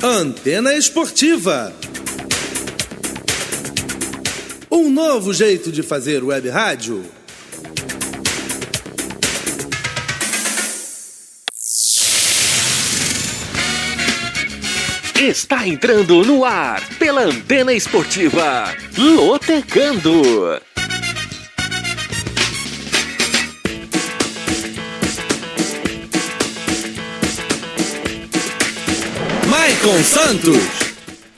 Antena Esportiva. Um novo jeito de fazer web rádio. Está entrando no ar pela Antena Esportiva, Lotecando. Maicon Santos.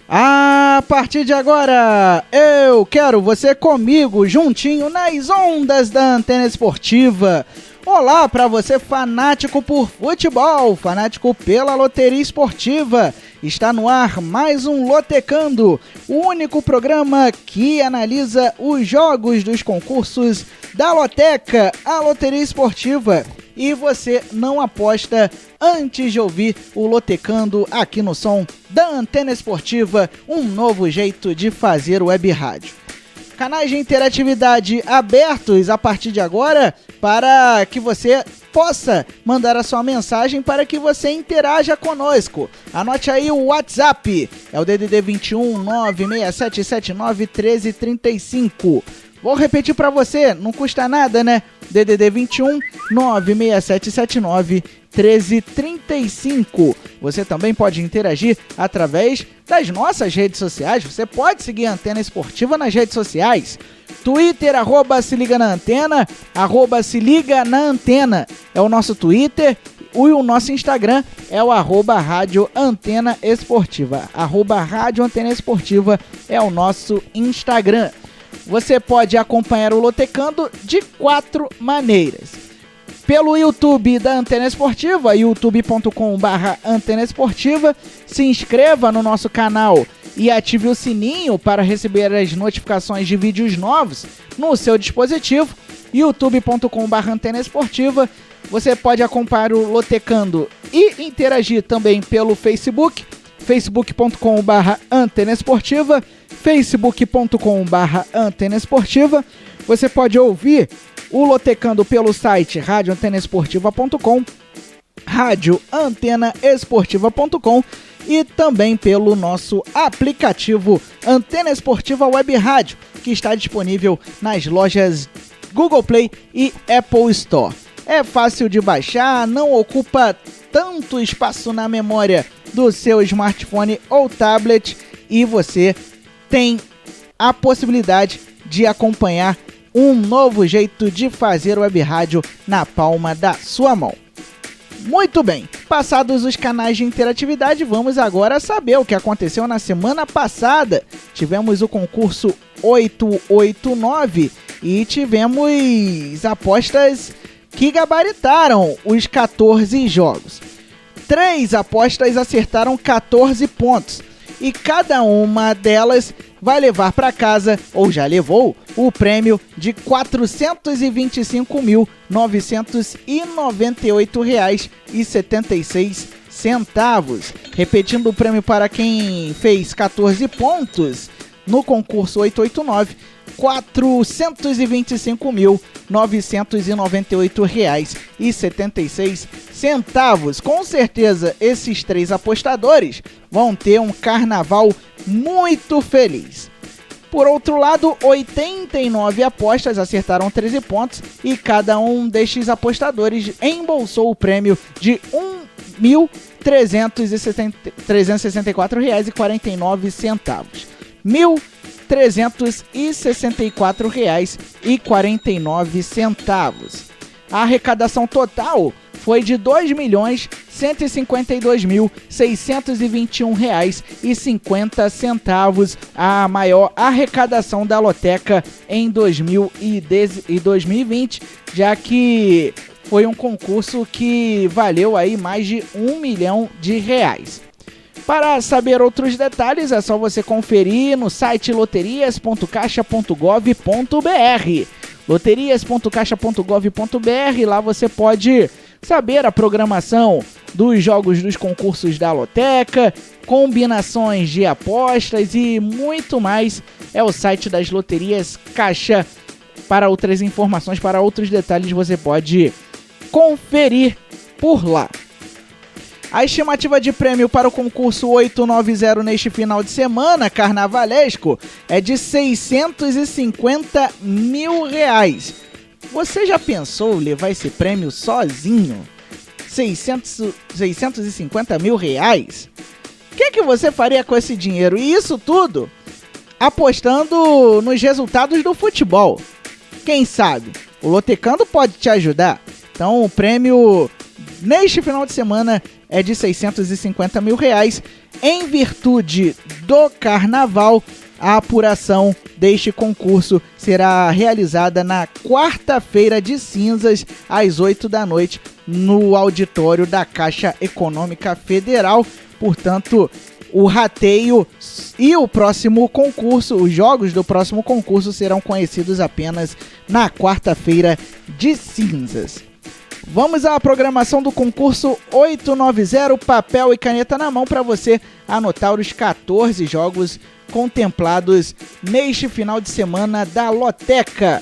A partir de agora, eu quero você comigo, juntinho nas ondas da Antena Esportiva. Olá para você, fanático por futebol, fanático pela loteria esportiva. Está no ar mais um Lotecando, o único programa que analisa os jogos dos concursos da Loteca, a loteria esportiva. E você não aposta antes de ouvir o Lotecando aqui no som da Antena Esportiva, um novo jeito de fazer web rádio. Canais de interatividade abertos a partir de agora para que você possa mandar a sua mensagem para que você interaja conosco. Anote aí o WhatsApp, é o DDD 21 96779 1335. Vou repetir para você, não custa nada, né? DDD 21 96779 1335. Você também pode interagir através das nossas redes sociais. Você pode seguir a Antena Esportiva nas redes sociais. Twitter, @se liga na antena, @se liga na antena é o nosso Twitter. E o nosso Instagram é o @rádio antena esportiva. @rádio antena esportiva é o nosso Instagram. Você pode acompanhar o Lotecando de 4 maneiras. Pelo YouTube da Antena Esportiva, youtube.com/Antena Esportiva. Se inscreva no nosso canal e ative o sininho para receber as notificações de vídeos novos no seu dispositivo. youtube.com/Antena Esportiva. Você pode acompanhar o Lotecando e interagir também pelo Facebook. facebook.com/Antena Esportiva. facebook.com/Antena Esportiva. Você pode ouvir o Lotecando pelo site radioantenaesportiva.com, radioantenaesportiva.com e também pelo nosso aplicativo Antena Esportiva Web Rádio, que está disponível nas lojas Google Play e Apple Store. É fácil de baixar, não ocupa tanto espaço na memória do seu smartphone ou tablet e você tem a possibilidade de acompanhar um novo jeito de fazer web rádio na palma da sua mão. Muito bem, passados os canais de interatividade, vamos agora saber o que aconteceu na semana passada. Tivemos o concurso 889 e tivemos apostas que gabaritaram os 14 jogos. 3 apostas acertaram 14 pontos e cada uma delas vai levar para casa, ou já levou, o prêmio de R$ 425.998,76. Repetindo o prêmio para quem fez 14 pontos no concurso 889, R$ 425.998,76. Com certeza, esses 3 apostadores vão ter um carnaval muito feliz. Por outro lado, 89 apostas acertaram 13 pontos e cada um destes apostadores embolsou o prêmio de R$ 1.364,49. R$ 1.364,49. A arrecadação total foi de R$ 2.152.621,50, a maior arrecadação da Loteca em 2020, já que foi um concurso que valeu aí mais de R$1 milhão. Para saber outros detalhes, é só você conferir no site loterias.caixa.gov.br. loterias.caixa.gov.br, lá você pode saber a programação dos jogos dos concursos da Loteca, combinações de apostas e muito mais. É o site das loterias Caixa. Para outras informações, para outros detalhes, você pode conferir por lá. A estimativa de prêmio para o concurso 890 neste final de semana carnavalesco é de R$650 mil. Você já pensou levar esse prêmio sozinho? 650 mil reais? O que você faria com esse dinheiro? E isso tudo apostando nos resultados do futebol. Quem sabe? O Lotecando pode te ajudar. Então o prêmio neste final de semana é de R$650 mil. Em virtude do carnaval, a apuração deste concurso será realizada na quarta-feira de cinzas, às 8 da noite, no auditório da Caixa Econômica Federal. Portanto, o rateio e o próximo concurso, os jogos do próximo concurso serão conhecidos apenas na quarta-feira de cinzas. Vamos à programação do concurso 890, papel e caneta na mão para você anotar os 14 jogos contemplados neste final de semana da Loteca.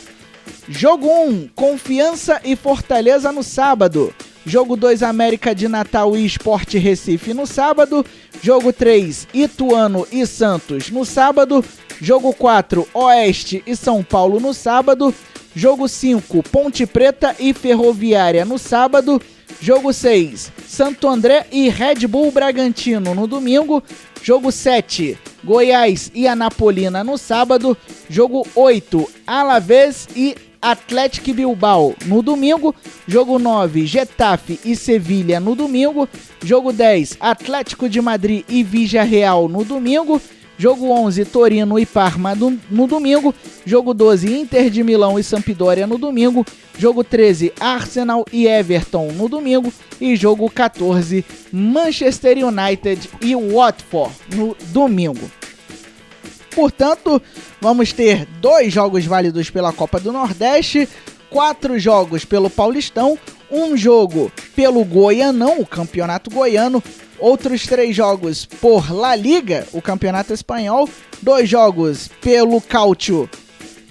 Jogo 1, Confiança e Fortaleza no sábado. Jogo 2, América de Natal e Sport Recife no sábado. Jogo 3, Ituano e Santos no sábado. Jogo 4, Oeste e São Paulo no sábado. Jogo 5, Ponte Preta e Ferroviária no sábado. Jogo 6, Santo André e Red Bull Bragantino no domingo. Jogo 7, Goiás e Anapolina no sábado. Jogo 8, Alavés e Atlético Bilbao no domingo. Jogo 9, Getafe e Sevilha no domingo. Jogo 10, Atlético de Madrid e Villarreal no domingo. Jogo 11, Torino e Parma no domingo. Jogo 12, Inter de Milão e Sampdoria no domingo. Jogo 13, Arsenal e Everton no domingo. E jogo 14, Manchester United e Watford no domingo. Portanto, vamos ter 2 jogos válidos pela Copa do Nordeste, 4 jogos pelo Paulistão, 1 jogo pelo Goianão, o Campeonato Goiano, outros 3 jogos por La Liga, o Campeonato Espanhol, 2 jogos pelo Calcio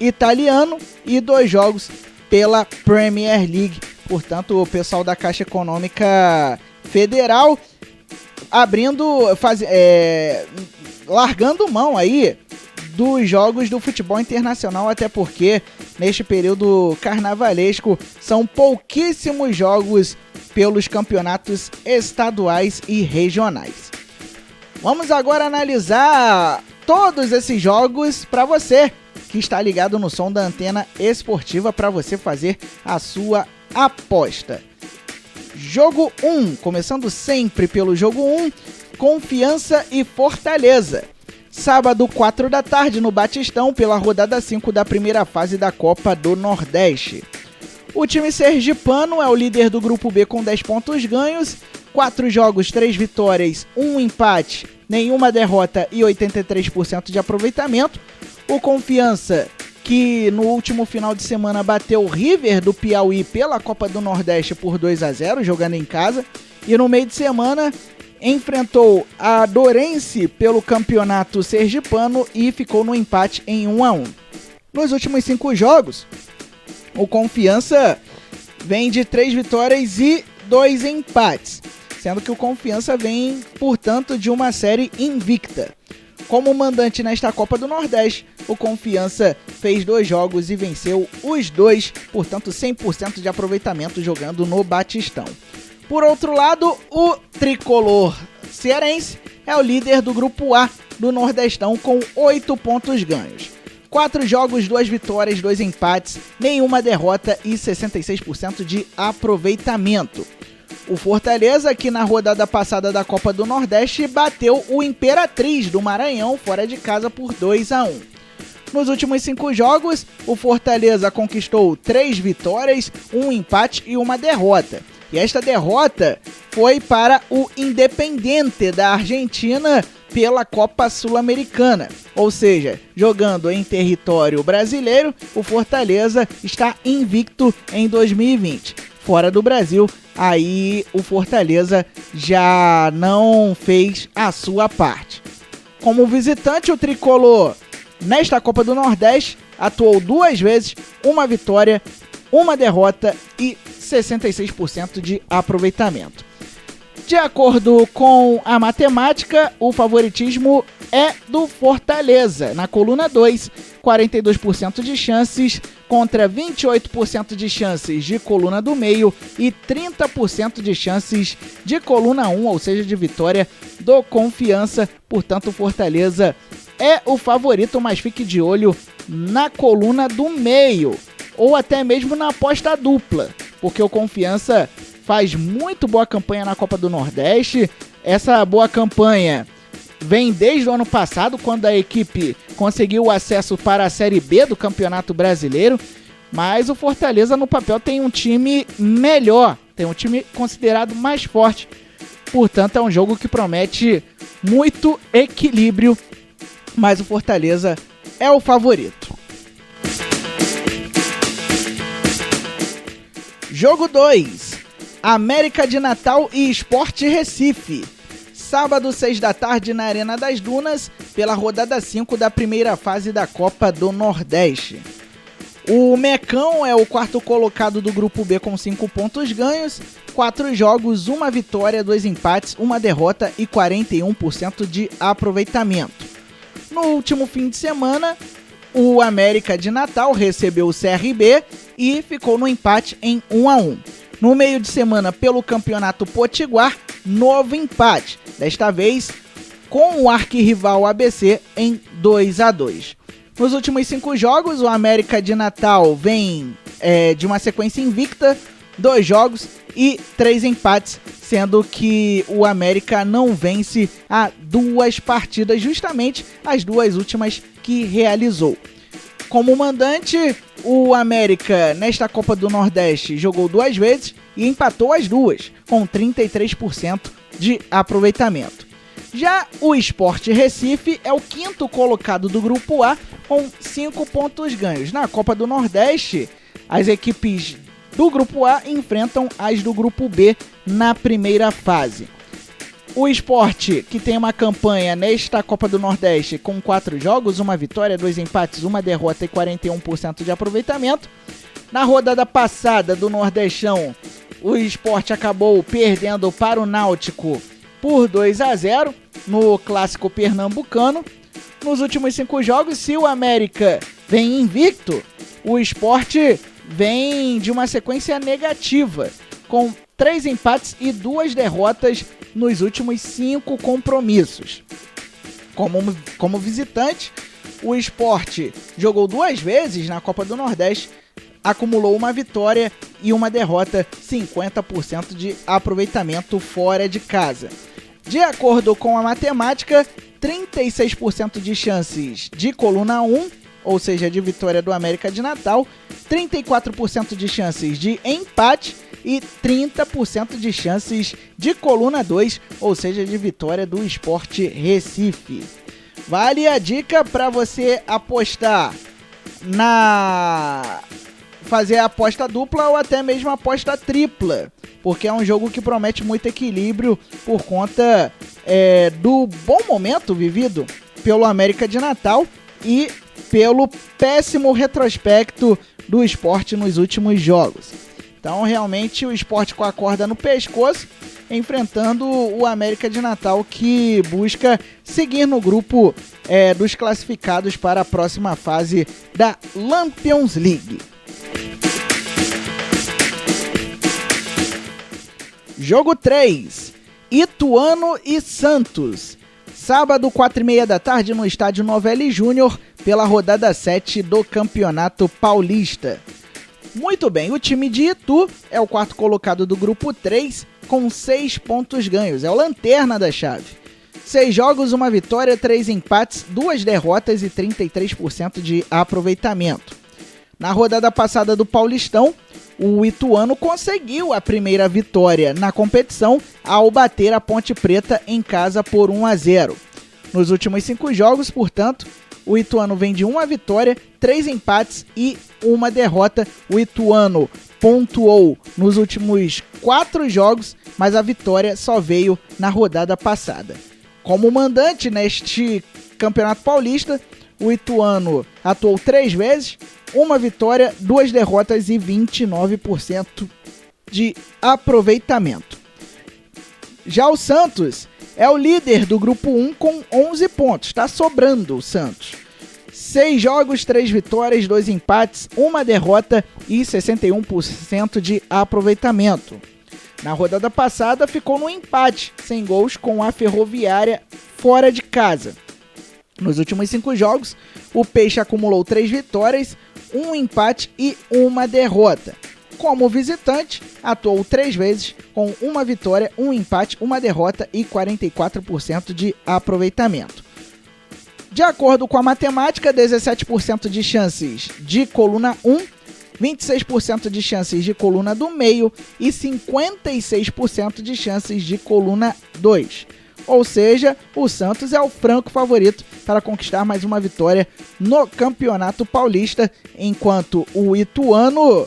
Italiano e 2 jogos pela Premier League. Portanto, o pessoal da Caixa Econômica Federal largando mão aí dos jogos do futebol internacional, até porque neste período carnavalesco são pouquíssimos jogos pelos campeonatos estaduais e regionais. Vamos agora analisar todos esses jogos para você que está ligado no som da Antena Esportiva, para você fazer a sua aposta. Jogo 1, começando sempre pelo jogo 1, Confiança e Fortaleza. Sábado, 4 da tarde, no Batistão, pela rodada 5 da primeira fase da Copa do Nordeste. O time sergipano é o líder do Grupo B com 10 pontos ganhos, 4 jogos, 3 vitórias, 1 empate, nenhuma derrota e 83% de aproveitamento. O Confiança, que no último final de semana bateu o River do Piauí pela Copa do Nordeste por 2-0, jogando em casa, e no meio de semana enfrentou a Dourense pelo campeonato sergipano e ficou no empate em 1-1. Nos últimos 5 jogos, o Confiança vem de 3 vitórias e 2 empates, sendo que o Confiança vem, portanto, de uma série invicta. Como mandante nesta Copa do Nordeste, o Confiança fez 2 jogos e venceu os 2, portanto 100% de aproveitamento jogando no Batistão. Por outro lado, o tricolor cearense é o líder do Grupo A do Nordestão com 8 pontos ganhos. 4 jogos, 2 vitórias, 2 empates, nenhuma derrota e 66% de aproveitamento. O Fortaleza, que na rodada passada da Copa do Nordeste, bateu o Imperatriz do Maranhão fora de casa por 2-1. Nos últimos 5 jogos, o Fortaleza conquistou 3 vitórias, 1 empate e 1 derrota. E esta derrota foi para o Independiente da Argentina pela Copa Sul-Americana. Ou seja, jogando em território brasileiro, o Fortaleza está invicto em 2020. Fora do Brasil, aí o Fortaleza já não fez a sua parte. Como visitante, o tricolor nesta Copa do Nordeste atuou 2 vezes, 1 vitória, 1 derrota e 66% de aproveitamento. De acordo com a matemática, o favoritismo é do Fortaleza. Na coluna 2, 42% de chances contra 28% de chances de coluna do meio e 30% de chances de coluna 1, ou seja, de vitória do Confiança. Portanto, o Fortaleza é o favorito, mas fique de olho na coluna do meio, ou até mesmo na aposta dupla, porque o Confiança faz muito boa campanha na Copa do Nordeste. Essa boa campanha vem desde o ano passado, quando a equipe conseguiu o acesso para a Série B do Campeonato Brasileiro, mas o Fortaleza no papel tem um time melhor, tem um time considerado mais forte, portanto é um jogo que promete muito equilíbrio, mas o Fortaleza é o favorito. Jogo 2, América de Natal e Sport Recife. Sábado, 6 da tarde, na Arena das Dunas, pela rodada 5 da primeira fase da Copa do Nordeste. O Mecão é o quarto colocado do Grupo B com 5 pontos ganhos, 4 jogos, 1 vitória, 2 empates, 1 derrota e 41% de aproveitamento. No último fim de semana, o América de Natal recebeu o CRB e ficou no empate em 1-1. No meio de semana, pelo Campeonato Potiguar, novo empate, desta vez com o arquirrival ABC em 2-2. Nos últimos 5 jogos, o América de Natal vem de uma sequência invicta, 2 jogos e 3 empates, sendo que o América não vence há 2 partidas, justamente as 2 últimas que realizou. Como mandante, o América, nesta Copa do Nordeste, jogou 2 vezes e empatou as 2, com 33% de aproveitamento. Já o Sport Recife é o quinto colocado do Grupo A, com 5 pontos ganhos. Na Copa do Nordeste, as equipes do Grupo A enfrentam as do Grupo B na primeira fase. O Sport, que tem uma campanha nesta Copa do Nordeste com 4 jogos, 1 vitória, 2 empates, 1 derrota e 41% de aproveitamento. Na rodada passada do Nordestão, o Sport acabou perdendo para o Náutico por 2-0 no Clássico Pernambucano. Nos últimos 5 jogos, se o América vem invicto, o Sport vem de uma sequência negativa, com 3 empates e 2 derrotas nos últimos 5 compromissos. Como visitante, o Sport jogou 2 vezes na Copa do Nordeste, acumulou 1 vitória e 1 derrota, 50% de aproveitamento fora de casa. De acordo com a matemática, 36% de chances de coluna 1, ou seja, de vitória do América de Natal, 34% de chances de empate e 30% de chances de coluna 2, ou seja, de vitória do Sport Recife. Vale a dica para você apostar fazer a aposta dupla ou até mesmo a aposta tripla, porque é um jogo que promete muito equilíbrio por conta do bom momento vivido pelo América de Natal e pelo péssimo retrospecto do Sport nos últimos jogos. Então, realmente, o Sport com a corda no pescoço, enfrentando o América de Natal, que busca seguir no grupo dos classificados para a próxima fase da Champions League. Jogo 3, Ituano e Santos. Sábado, 4h30 da tarde, no estádio Novelli Júnior, pela rodada 7 do Campeonato Paulista. Muito bem, o time de Itu é o quarto colocado do grupo 3, com 6 pontos ganhos, é o lanterna da chave. 6 jogos, 1 vitória, 3 empates, 2 derrotas e 33% de aproveitamento. Na rodada passada do Paulistão, o Ituano conseguiu a primeira vitória na competição ao bater a Ponte Preta em casa por 1-0. Nos últimos 5 jogos, portanto, o Ituano vem de 1 vitória, 3 empates e 1 derrota. O Ituano pontuou nos últimos 4 jogos, mas a vitória só veio na rodada passada. Como mandante neste Campeonato Paulista, o Ituano atuou 3 vezes, 1 vitória, 2 derrotas e 29% de aproveitamento. Já o Santos é o líder do grupo 1 com 11 pontos. Está sobrando o Santos. 6 jogos, 3 vitórias, 2 empates, 1 derrota e 61% de aproveitamento. Na rodada passada ficou no empate, sem gols, com a Ferroviária fora de casa. Nos últimos 5 jogos, o Peixe acumulou 3 vitórias, 1 empate e 1 derrota. Como visitante, atuou 3 vezes, com 1 vitória, 1 empate, 1 derrota e 44% de aproveitamento. De acordo com a matemática, 17% de chances de coluna 1, 26% de chances de coluna do meio e 56% de chances de coluna 2. Ou seja, o Santos é o franco favorito para conquistar mais uma vitória no Campeonato Paulista, enquanto o Ituano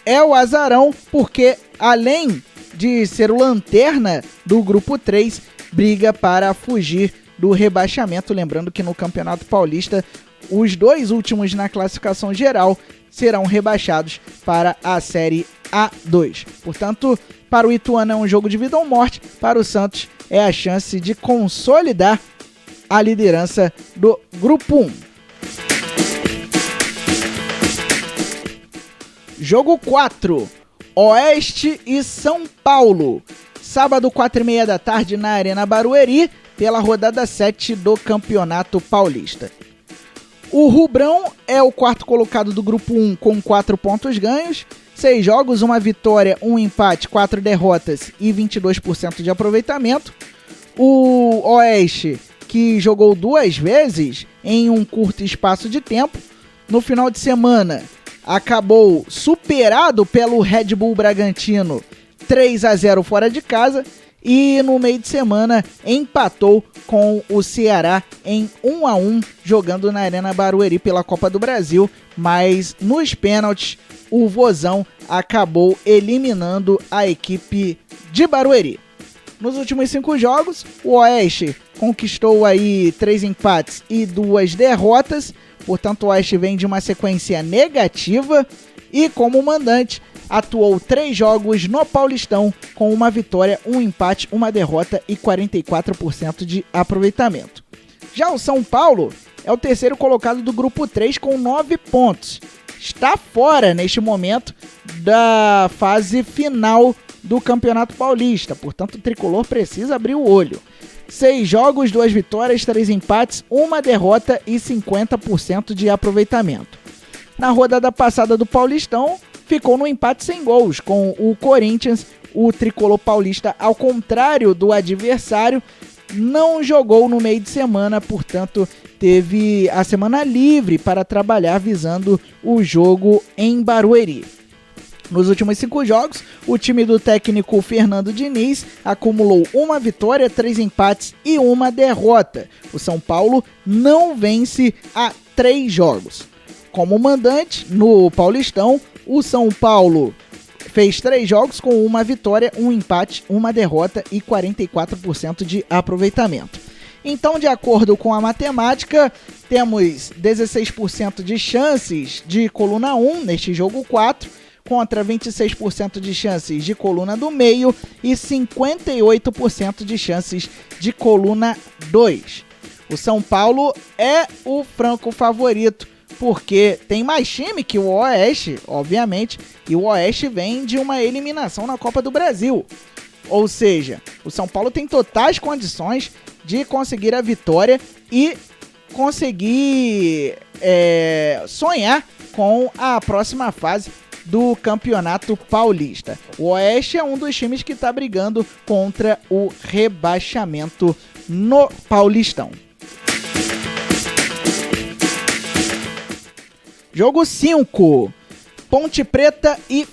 é o azarão, porque além de ser o lanterna do grupo 3, briga para fugir do rebaixamento. Lembrando que no Campeonato Paulista, os 2 últimos na classificação geral serão rebaixados para a Série A2. Portanto, para o Ituano é um jogo de vida ou morte, para o Santos é a chance de consolidar a liderança do grupo 1. Jogo 4, Oeste e São Paulo. Sábado, 4h30 da tarde, na Arena Barueri, pela rodada 7 do Campeonato Paulista. O Rubrão é o 4º colocado do grupo 1 com 4 pontos ganhos, 6 jogos, 1 vitória, 1 empate, 4 derrotas e 22% de aproveitamento. O Oeste, que jogou 2 vezes em um curto espaço de tempo, no final de semana acabou superado pelo Red Bull Bragantino 3-0 fora de casa e no meio de semana empatou com o Ceará em 1-1 jogando na Arena Barueri pela Copa do Brasil, mas nos pênaltis o Vozão acabou eliminando a equipe de Barueri. Nos últimos 5 jogos, o Oeste conquistou aí 3 empates e 2 derrotas, portanto o Oeste vem de uma sequência negativa e como mandante atuou 3 jogos no Paulistão com 1 vitória, 1 empate, 1 derrota e 44% de aproveitamento. Já o São Paulo é o 3º colocado do grupo 3 com 9 pontos. Está fora neste momento da fase final do Campeonato Paulista, portanto o tricolor precisa abrir o olho. 6 jogos, 2 vitórias, 3 empates, 1 derrota e 50% de aproveitamento. Na rodada passada do Paulistão, ficou no empate sem gols com o Corinthians. O tricolor paulista, ao contrário do adversário, não jogou no meio de semana, portanto teve a semana livre para trabalhar visando o jogo em Barueri. Nos últimos 5 jogos, o time do técnico Fernando Diniz acumulou 1 vitória, 3 empates e 1 derrota. O São Paulo não vence há 3 jogos. Como mandante no Paulistão, o São Paulo fez 3 jogos com 1 vitória, 1 empate, 1 derrota e 44% de aproveitamento. Então, de acordo com a matemática, temos 16% de chances de coluna 1 neste jogo 4, contra 26% de chances de coluna do meio e 58% de chances de coluna 2. O São Paulo é o franco favorito, porque tem mais time que o Oeste, obviamente, e o Oeste vem de uma eliminação na Copa do Brasil. Ou seja, o São Paulo tem totais condições de conseguir a vitória e conseguir sonhar com a próxima fase do Campeonato Paulista. O Oeste é um dos times que está brigando contra o rebaixamento no Paulistão. Jogo 5, Ponte Preta e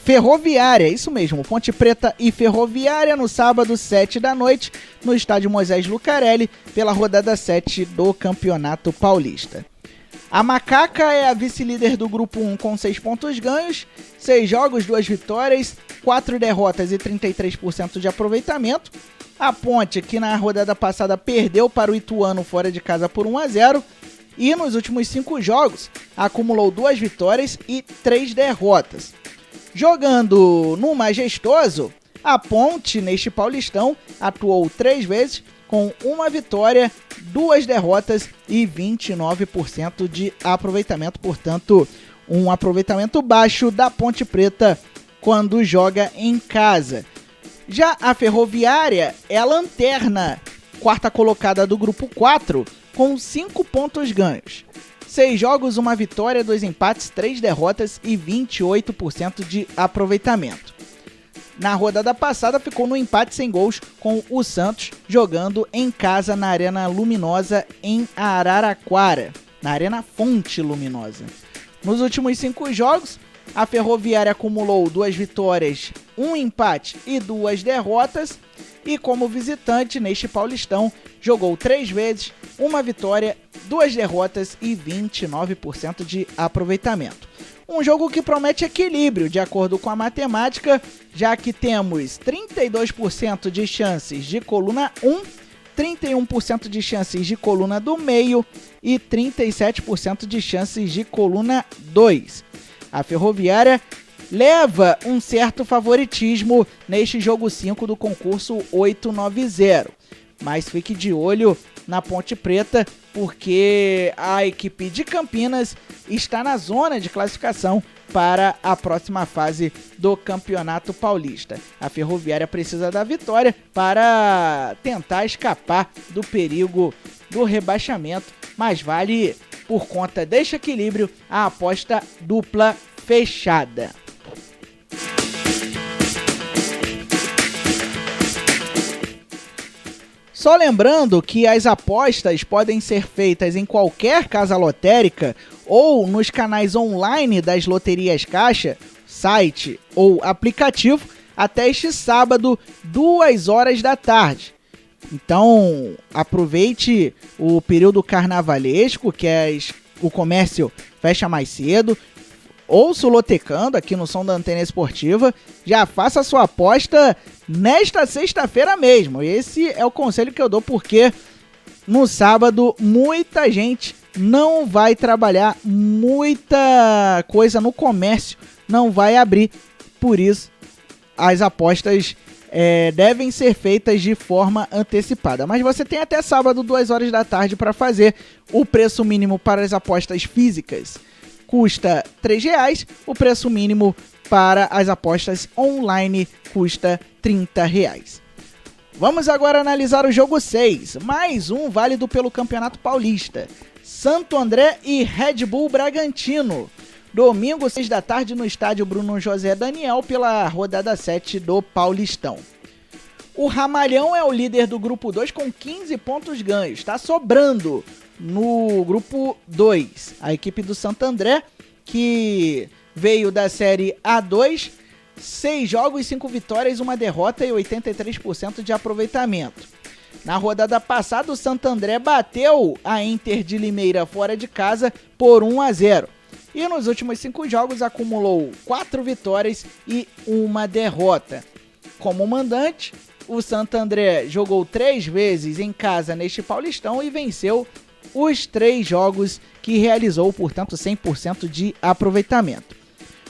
Ferroviária, isso mesmo, Ponte Preta e Ferroviária no sábado, 7 da noite, no estádio Moisés Lucarelli, pela rodada 7 do Campeonato Paulista. A Macaca é a vice-líder do grupo 1 com 6 pontos ganhos, 6 jogos, 2 vitórias, 4 derrotas e 33% de aproveitamento. A Ponte, que na rodada passada perdeu para o Ituano fora de casa por 1-0, e nos últimos 5 jogos acumulou 2 vitórias e 3 derrotas. Jogando no Majestoso, A Ponte, neste Paulistão, atuou 3 vezes, com 1 vitória, 2 derrotas e 29% de aproveitamento. Portanto, um aproveitamento baixo da Ponte Preta quando joga em casa. Já a Ferroviária é a lanterna, quarta colocada do grupo 4, com 5 pontos ganhos. 6 jogos, 1 vitória, 2 empates, 3 derrotas e 28% de aproveitamento. Na rodada passada ficou no empate sem gols com o Santos, jogando em casa na Arena Luminosa em Araraquara, na Arena Fonte Luminosa. Nos últimos 5 jogos, a Ferroviária acumulou 2 vitórias, 1 empate e 2 derrotas, e como visitante neste Paulistão, jogou 3 vezes, 1 vitória, 2 derrotas e 29% de aproveitamento. Um jogo que promete equilíbrio, de acordo com a matemática, já que temos 32% de chances de coluna 1, 31% de chances de coluna do meio e 37% de chances de coluna 2. A Ferroviária leva um certo favoritismo neste jogo 5 do concurso 890. Mas fique de olho na Ponte Preta, porque a equipe de Campinas está na zona de classificação para a próxima fase do Campeonato Paulista. A Ferroviária precisa da vitória para tentar escapar do perigo do rebaixamento, mas vale, por conta deste equilíbrio, a aposta dupla fechada. Só lembrando que as apostas podem ser feitas em qualquer casa lotérica ou nos canais online das loterias Caixa, site ou aplicativo, até este sábado, 2 horas da tarde. Então, aproveite o período carnavalesco, que o comércio fecha mais cedo. Ouça o Lotecando aqui no som da Antena Esportiva. Já faça a sua aposta nesta sexta-feira mesmo. Esse é o conselho que eu dou, porque no sábado muita gente não vai trabalhar, muita coisa no comércio não vai abrir. Por isso, as apostas devem ser feitas de forma antecipada. Mas você tem até sábado, 2 horas da tarde, para fazer. O preço mínimo para as apostas físicas custa R$3, o preço mínimo para as apostas online custa R$30. Vamos agora analisar o jogo 6, mais um válido pelo Campeonato Paulista. Santo André e Red Bull Bragantino. Domingo, 6 da tarde, no estádio Bruno José Daniel, pela rodada 7 do Paulistão. O Ramalhão é o líder do grupo 2 com 15 pontos ganhos, está sobrando no grupo 2. A equipe do Santo André, que veio da Série A2, 6 jogos, 5 vitórias, 1 derrota e 83% de aproveitamento. Na rodada passada, o Santo André bateu a Inter de Limeira fora de casa por 1-0. E nos últimos 5 jogos acumulou 4 vitórias e 1 derrota. Como mandante, o Santo André jogou 3 vezes em casa neste Paulistão e venceu os 3 jogos que realizou, portanto 100% de aproveitamento.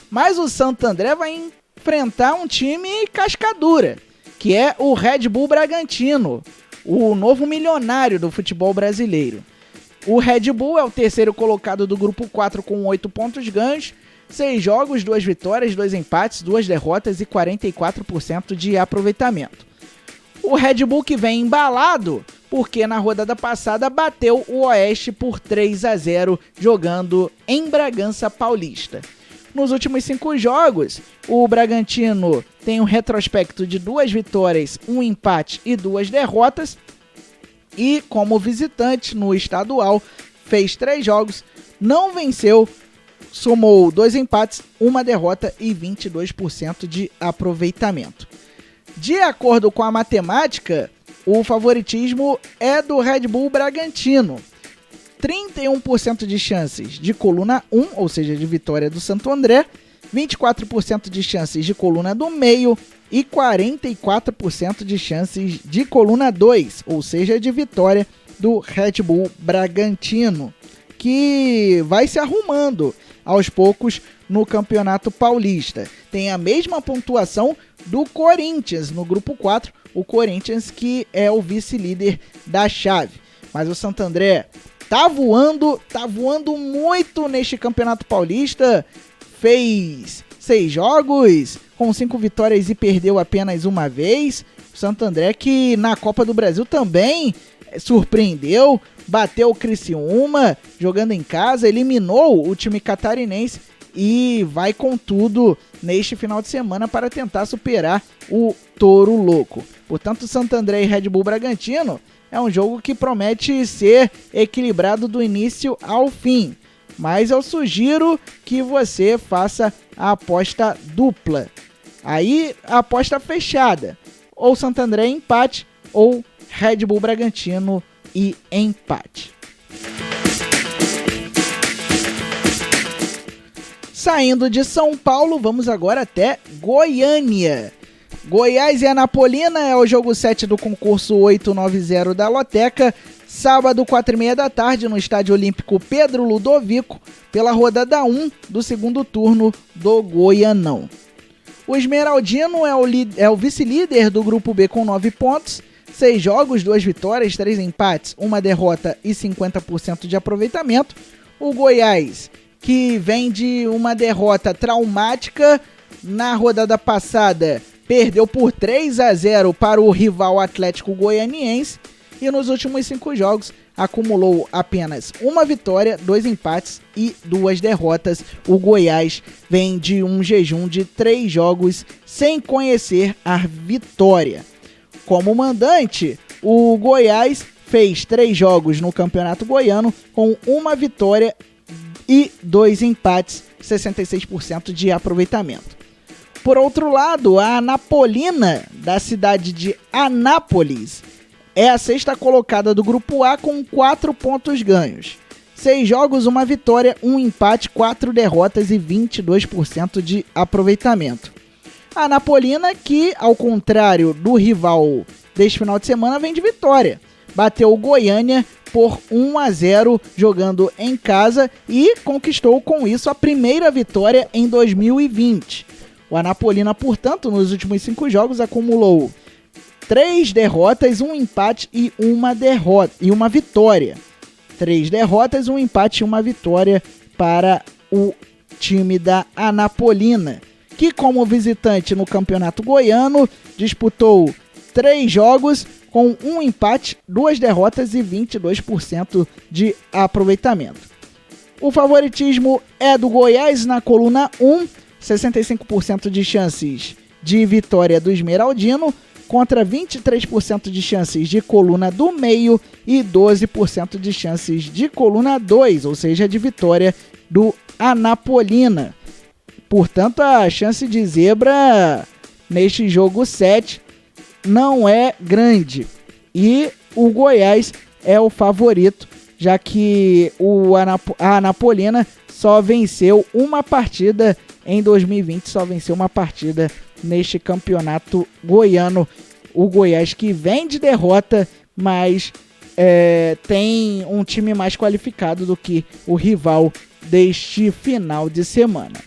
Mas o Santo André vai enfrentar um time cascadura, que é o Red Bull Bragantino, o novo milionário do futebol brasileiro. O Red Bull é o terceiro colocado do grupo 4 com 8 pontos ganhos, 6 jogos, 2 vitórias, 2 empates, 2 derrotas e 44% de aproveitamento. O Red Bull que vem embalado, porque na rodada passada bateu o Oeste por 3-0, jogando em Bragança Paulista. Nos últimos 5 jogos, o Bragantino tem um retrospecto de 2 vitórias, 1 empate e 2 derrotas. E como visitante no estadual, fez 3 jogos, não venceu, somou 2 empates, 1 derrota e 22% de aproveitamento. De acordo com a matemática, o favoritismo é do Red Bull Bragantino. 31% de chances de coluna 1, ou seja, de vitória do Santo André, 24% de chances de coluna do meio e 44% de chances de coluna 2, ou seja, de vitória do Red Bull Bragantino, que vai se arrumando aos poucos no Campeonato Paulista. tem a mesma pontuação do Corinthians no grupo 4, o Corinthians que é o vice-líder da chave. Mas o Santo André tá voando muito neste Campeonato Paulista, fez 6 jogos com 5 vitórias e perdeu apenas uma vez. O Santo André que na Copa do Brasil também surpreendeu, bateu o Criciúma jogando em casa, eliminou o time catarinense e vai com tudo neste final de semana para tentar superar o Touro Louco. Portanto, Santo André e Red Bull Bragantino é um jogo que promete ser equilibrado do início ao fim. Mas eu sugiro que você faça a aposta dupla. Aí, a aposta fechada. Ou Santo André empate, ou Red Bull Bragantino e empate. Saindo de São Paulo, vamos agora até Goiânia. Goiás e Anapolina é o jogo 7 do concurso 890 da Loteca, sábado 4h30 da tarde no Estádio Olímpico Pedro Ludovico, pela rodada 1 do segundo turno do Goianão. O Esmeraldino é o vice-líder do grupo B com 9 pontos, 6 jogos, 2 vitórias, 3 empates, 1 derrota e 50% de aproveitamento. O Goiás, que vem de uma derrota traumática na rodada passada, perdeu por 3-0 para o rival Atlético Goianiense e nos últimos 5 jogos acumulou apenas 1 vitória, 2 empates e 2 derrotas. O Goiás vem de um jejum de 3 jogos sem conhecer a vitória. Como mandante, o Goiás fez 3 jogos no Campeonato Goiano com 1 vitória e 2 empates, 66% de aproveitamento. Por outro lado, a Anapolina, da cidade de Anápolis, é a 6ª colocada do grupo A com 4 pontos ganhos. 6 jogos, 1 vitória, 1 empate, 4 derrotas e 22% de aproveitamento. A Anapolina, que ao contrário do rival deste final de semana, vem de vitória. Bateu o Goiânia por 1-0 jogando em casa e conquistou com isso a primeira vitória em 2020. O Anapolina, portanto, nos últimos 5 jogos acumulou 3 derrotas, 1 empate e 1 vitória. 3 derrotas, 1 empate e 1 vitória para o time da Anapolina, que como visitante no Campeonato Goiano disputou 3 jogos com 1 empate, 2 derrotas e 22% de aproveitamento. O favoritismo é do Goiás na coluna 1, 65% de chances de vitória do Esmeraldino, contra 23% de chances de coluna do meio e 12% de chances de coluna 2, ou seja, de vitória do Anapolina. Portanto, a chance de zebra neste jogo 7 não é grande. E o Goiás é o favorito, já que a Anapolina só venceu uma partida em 2020, só venceu uma partida neste campeonato goiano. O Goiás que vem de derrota, mas tem um time mais qualificado do que o rival deste final de semana.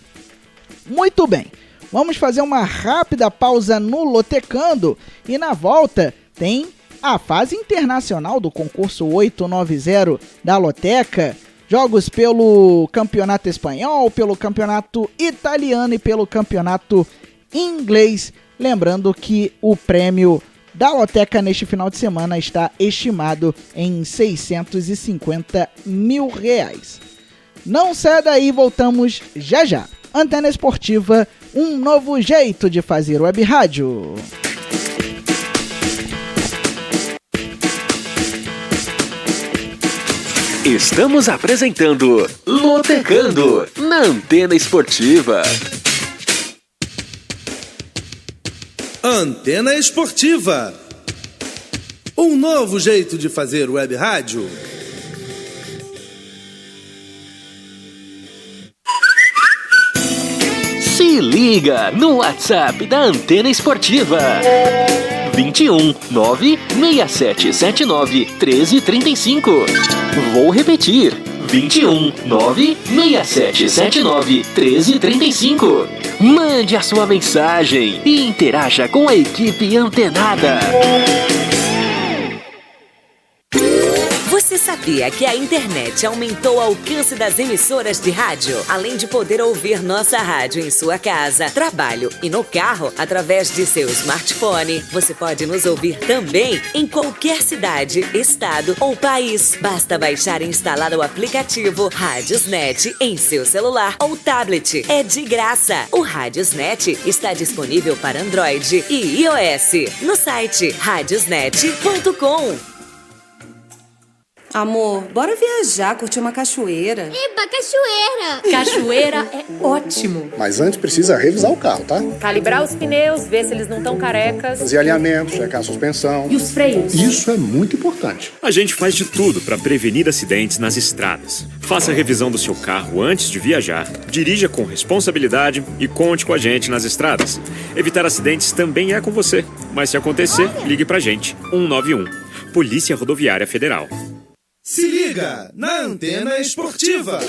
Muito bem, vamos fazer uma rápida pausa no Lotecando e na volta tem a fase internacional do concurso 890 da Loteca. Jogos pelo campeonato espanhol, pelo campeonato italiano e pelo campeonato inglês. Lembrando que o prêmio da Loteca neste final de semana está estimado em R$650 mil. Não saia daí, voltamos já já. Antena Esportiva, um novo jeito de fazer web rádio. Estamos apresentando Lotecando na Antena Esportiva. Antena Esportiva, um novo jeito de fazer web rádio. Se liga no WhatsApp da Antena Esportiva. 21 96779 1335. Vou repetir. 21 96779 1335. Mande a sua mensagem e interaja com a equipe antenada. Você sabia que a internet aumentou o alcance das emissoras de rádio? Além de poder ouvir nossa rádio em sua casa, trabalho e no carro, através de seu smartphone, você pode nos ouvir também em qualquer cidade, estado ou país. Basta baixar e instalar o aplicativo Radiosnet em seu celular ou tablet. É de graça. O Radiosnet está disponível para Android e iOS no site radiosnet.com. Amor, bora viajar, curtir uma cachoeira. Eba, cachoeira! Cachoeira é ótimo. Mas antes precisa revisar o carro, tá? Calibrar os pneus, ver se eles não estão carecas. Fazer alinhamento, checar a suspensão. E os freios? Isso é muito importante. A gente faz de tudo para prevenir acidentes nas estradas. Faça a revisão do seu carro antes de viajar, dirija com responsabilidade e conte com a gente nas estradas. Evitar acidentes também é com você. Mas se acontecer, ligue pra gente. 191. Polícia Rodoviária Federal. Se liga na Antena Esportiva.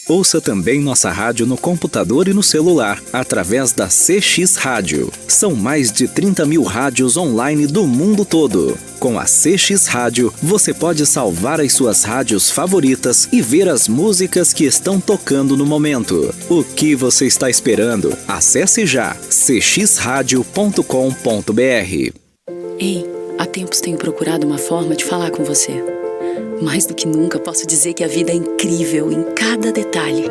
Ouça também nossa rádio no computador e no celular, através da CX Rádio. São mais de 30 mil rádios online do mundo todo. Com a CX Rádio, você pode salvar as suas rádios favoritas e ver as músicas que estão tocando no momento. O que você está esperando? Acesse já cxradio.com.br. Ei, há tempos tenho procurado uma forma de falar com você. Mais do que nunca, posso dizer que a vida é incrível em cada detalhe.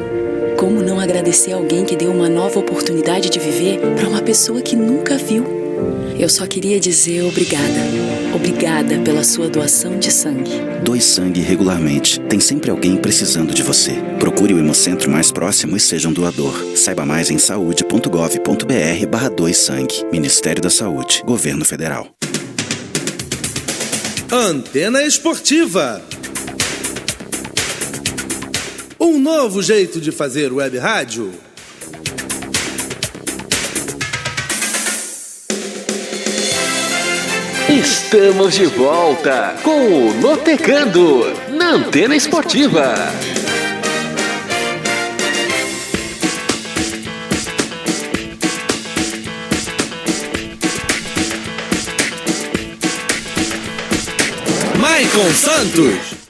Como não agradecer alguém que deu uma nova oportunidade de viver para uma pessoa que nunca viu? Eu só queria dizer obrigada. Obrigada pela sua doação de sangue. Doe sangue regularmente. Tem sempre alguém precisando de você. Procure o Hemocentro mais próximo e seja um doador. Saiba mais em saude.gov.br/doe sangue. Ministério da Saúde. Governo Federal. Antena Esportiva. Um novo jeito de fazer web rádio. Estamos de volta com o Lotecando na Antena Esportiva. Maicon Santos.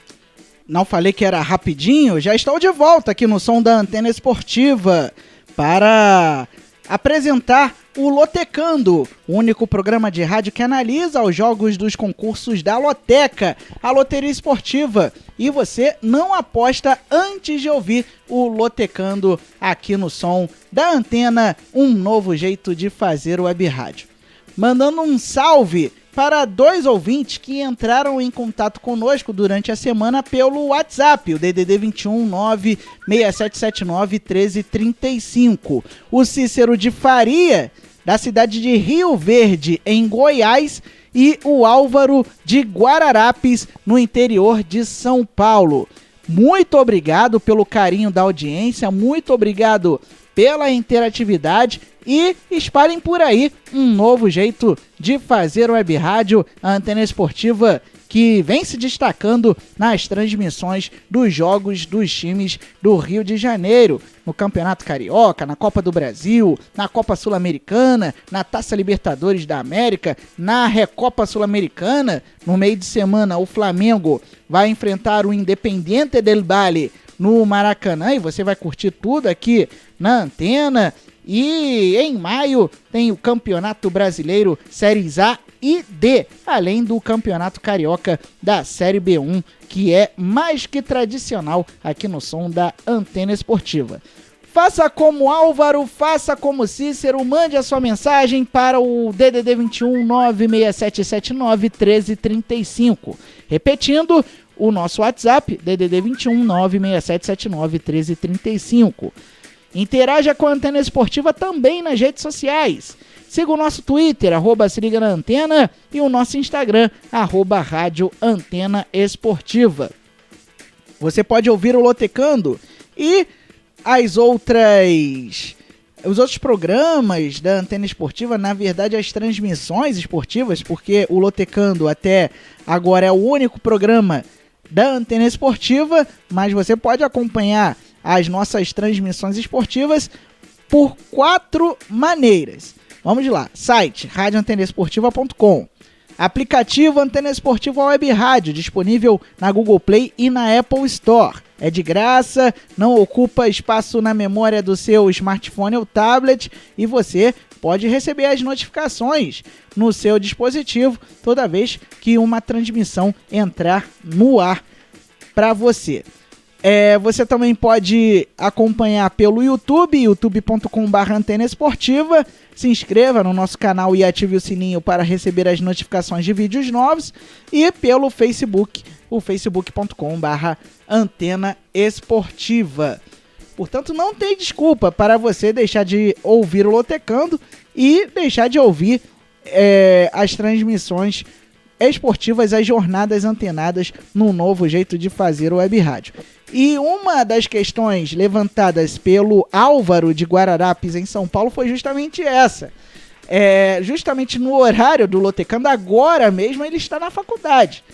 Não falei que era rapidinho? Já estou de volta aqui no som da Antena Esportiva para apresentar o Lotecando, o único programa de rádio que analisa os jogos dos concursos da Loteca, a loteria esportiva. E você não aposta antes de ouvir o Lotecando aqui no som da Antena, um novo jeito de fazer web rádio. Mandando um salve para 2 ouvintes que entraram em contato conosco durante a semana pelo WhatsApp, o DDD 21 96779 1335. O Cícero de Faria, da cidade de Rio Verde, em Goiás, e o Álvaro de Guararapes, no interior de São Paulo. Muito obrigado pelo carinho da audiência, muito obrigado pela interatividade e espalhem por aí um novo jeito de fazer web rádio, a Antena Esportiva, que vem se destacando nas transmissões dos jogos dos times do Rio de Janeiro, no Campeonato Carioca, na Copa do Brasil, na Copa Sul-Americana, na Taça Libertadores da América, na Recopa Sul-Americana. No meio de semana, o Flamengo vai enfrentar o Independiente del Valle no Maracanã e você vai curtir tudo aqui na Antena. E em maio tem o Campeonato Brasileiro Séries A e D, além do Campeonato Carioca da Série B1, que é mais que tradicional aqui no som da Antena Esportiva. Faça como Álvaro, faça como Cícero, mande a sua mensagem para o DDD 21 96779 1335. Repetindo, o nosso WhatsApp, DDD 21 96779 1335. Interaja com a Antena Esportiva também nas redes sociais. Siga o nosso Twitter, @se liga na Antena, e o nosso Instagram, @Rádio Antena Esportiva. Você pode ouvir o Lotecando e as outras os outros programas da Antena Esportiva, na verdade as transmissões esportivas, porque o Lotecando até agora é o único programa da Antena Esportiva, mas você pode acompanhar as nossas transmissões esportivas por 4 maneiras. Vamos lá, site radioantenaesportiva.com, aplicativo Antena Esportiva Web Rádio, disponível na Google Play e na Apple Store. É de graça, não ocupa espaço na memória do seu smartphone ou tablet e você pode receber as notificações no seu dispositivo toda vez que uma transmissão entrar no ar para você. Você também pode acompanhar pelo YouTube, youtube.com/Antena Esportiva. Se inscreva no nosso canal e ative o sininho para receber as notificações de vídeos novos. E pelo Facebook, o facebook.com/Antena Esportiva. Portanto, não tem desculpa para você deixar de ouvir o Lotecando e deixar de ouvir as transmissões esportivas, as jornadas antenadas no novo jeito de fazer o web rádio. E uma das questões levantadas pelo Álvaro de Guararapes, em São Paulo, foi justamente essa. Justamente no horário do Lotecando, agora mesmo ele está na faculdade.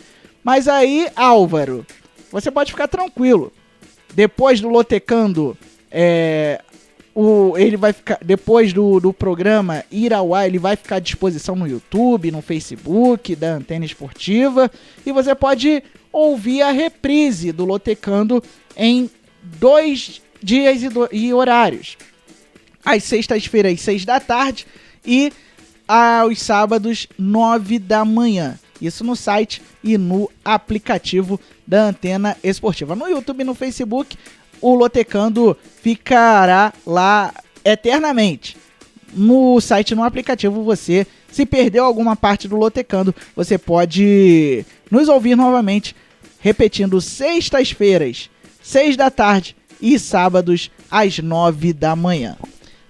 Mas aí, Álvaro, você pode ficar tranquilo. Depois do Lotecando, ele vai ficar, depois do programa ir ao ar, ele vai ficar à disposição no YouTube, no Facebook da Antena Esportiva, e você pode ouvir a reprise do Lotecando em 2 dias e horários. Às sextas-feiras, 6 da tarde, e aos sábados, 9 da manhã. Isso no site e no aplicativo da Antena Esportiva. No YouTube e no Facebook, o Lotecando ficará lá eternamente. No site e no aplicativo, você, se perdeu alguma parte do Lotecando, você pode nos ouvir novamente, repetindo sextas-feiras, 6 da tarde e sábados, às 9 da manhã.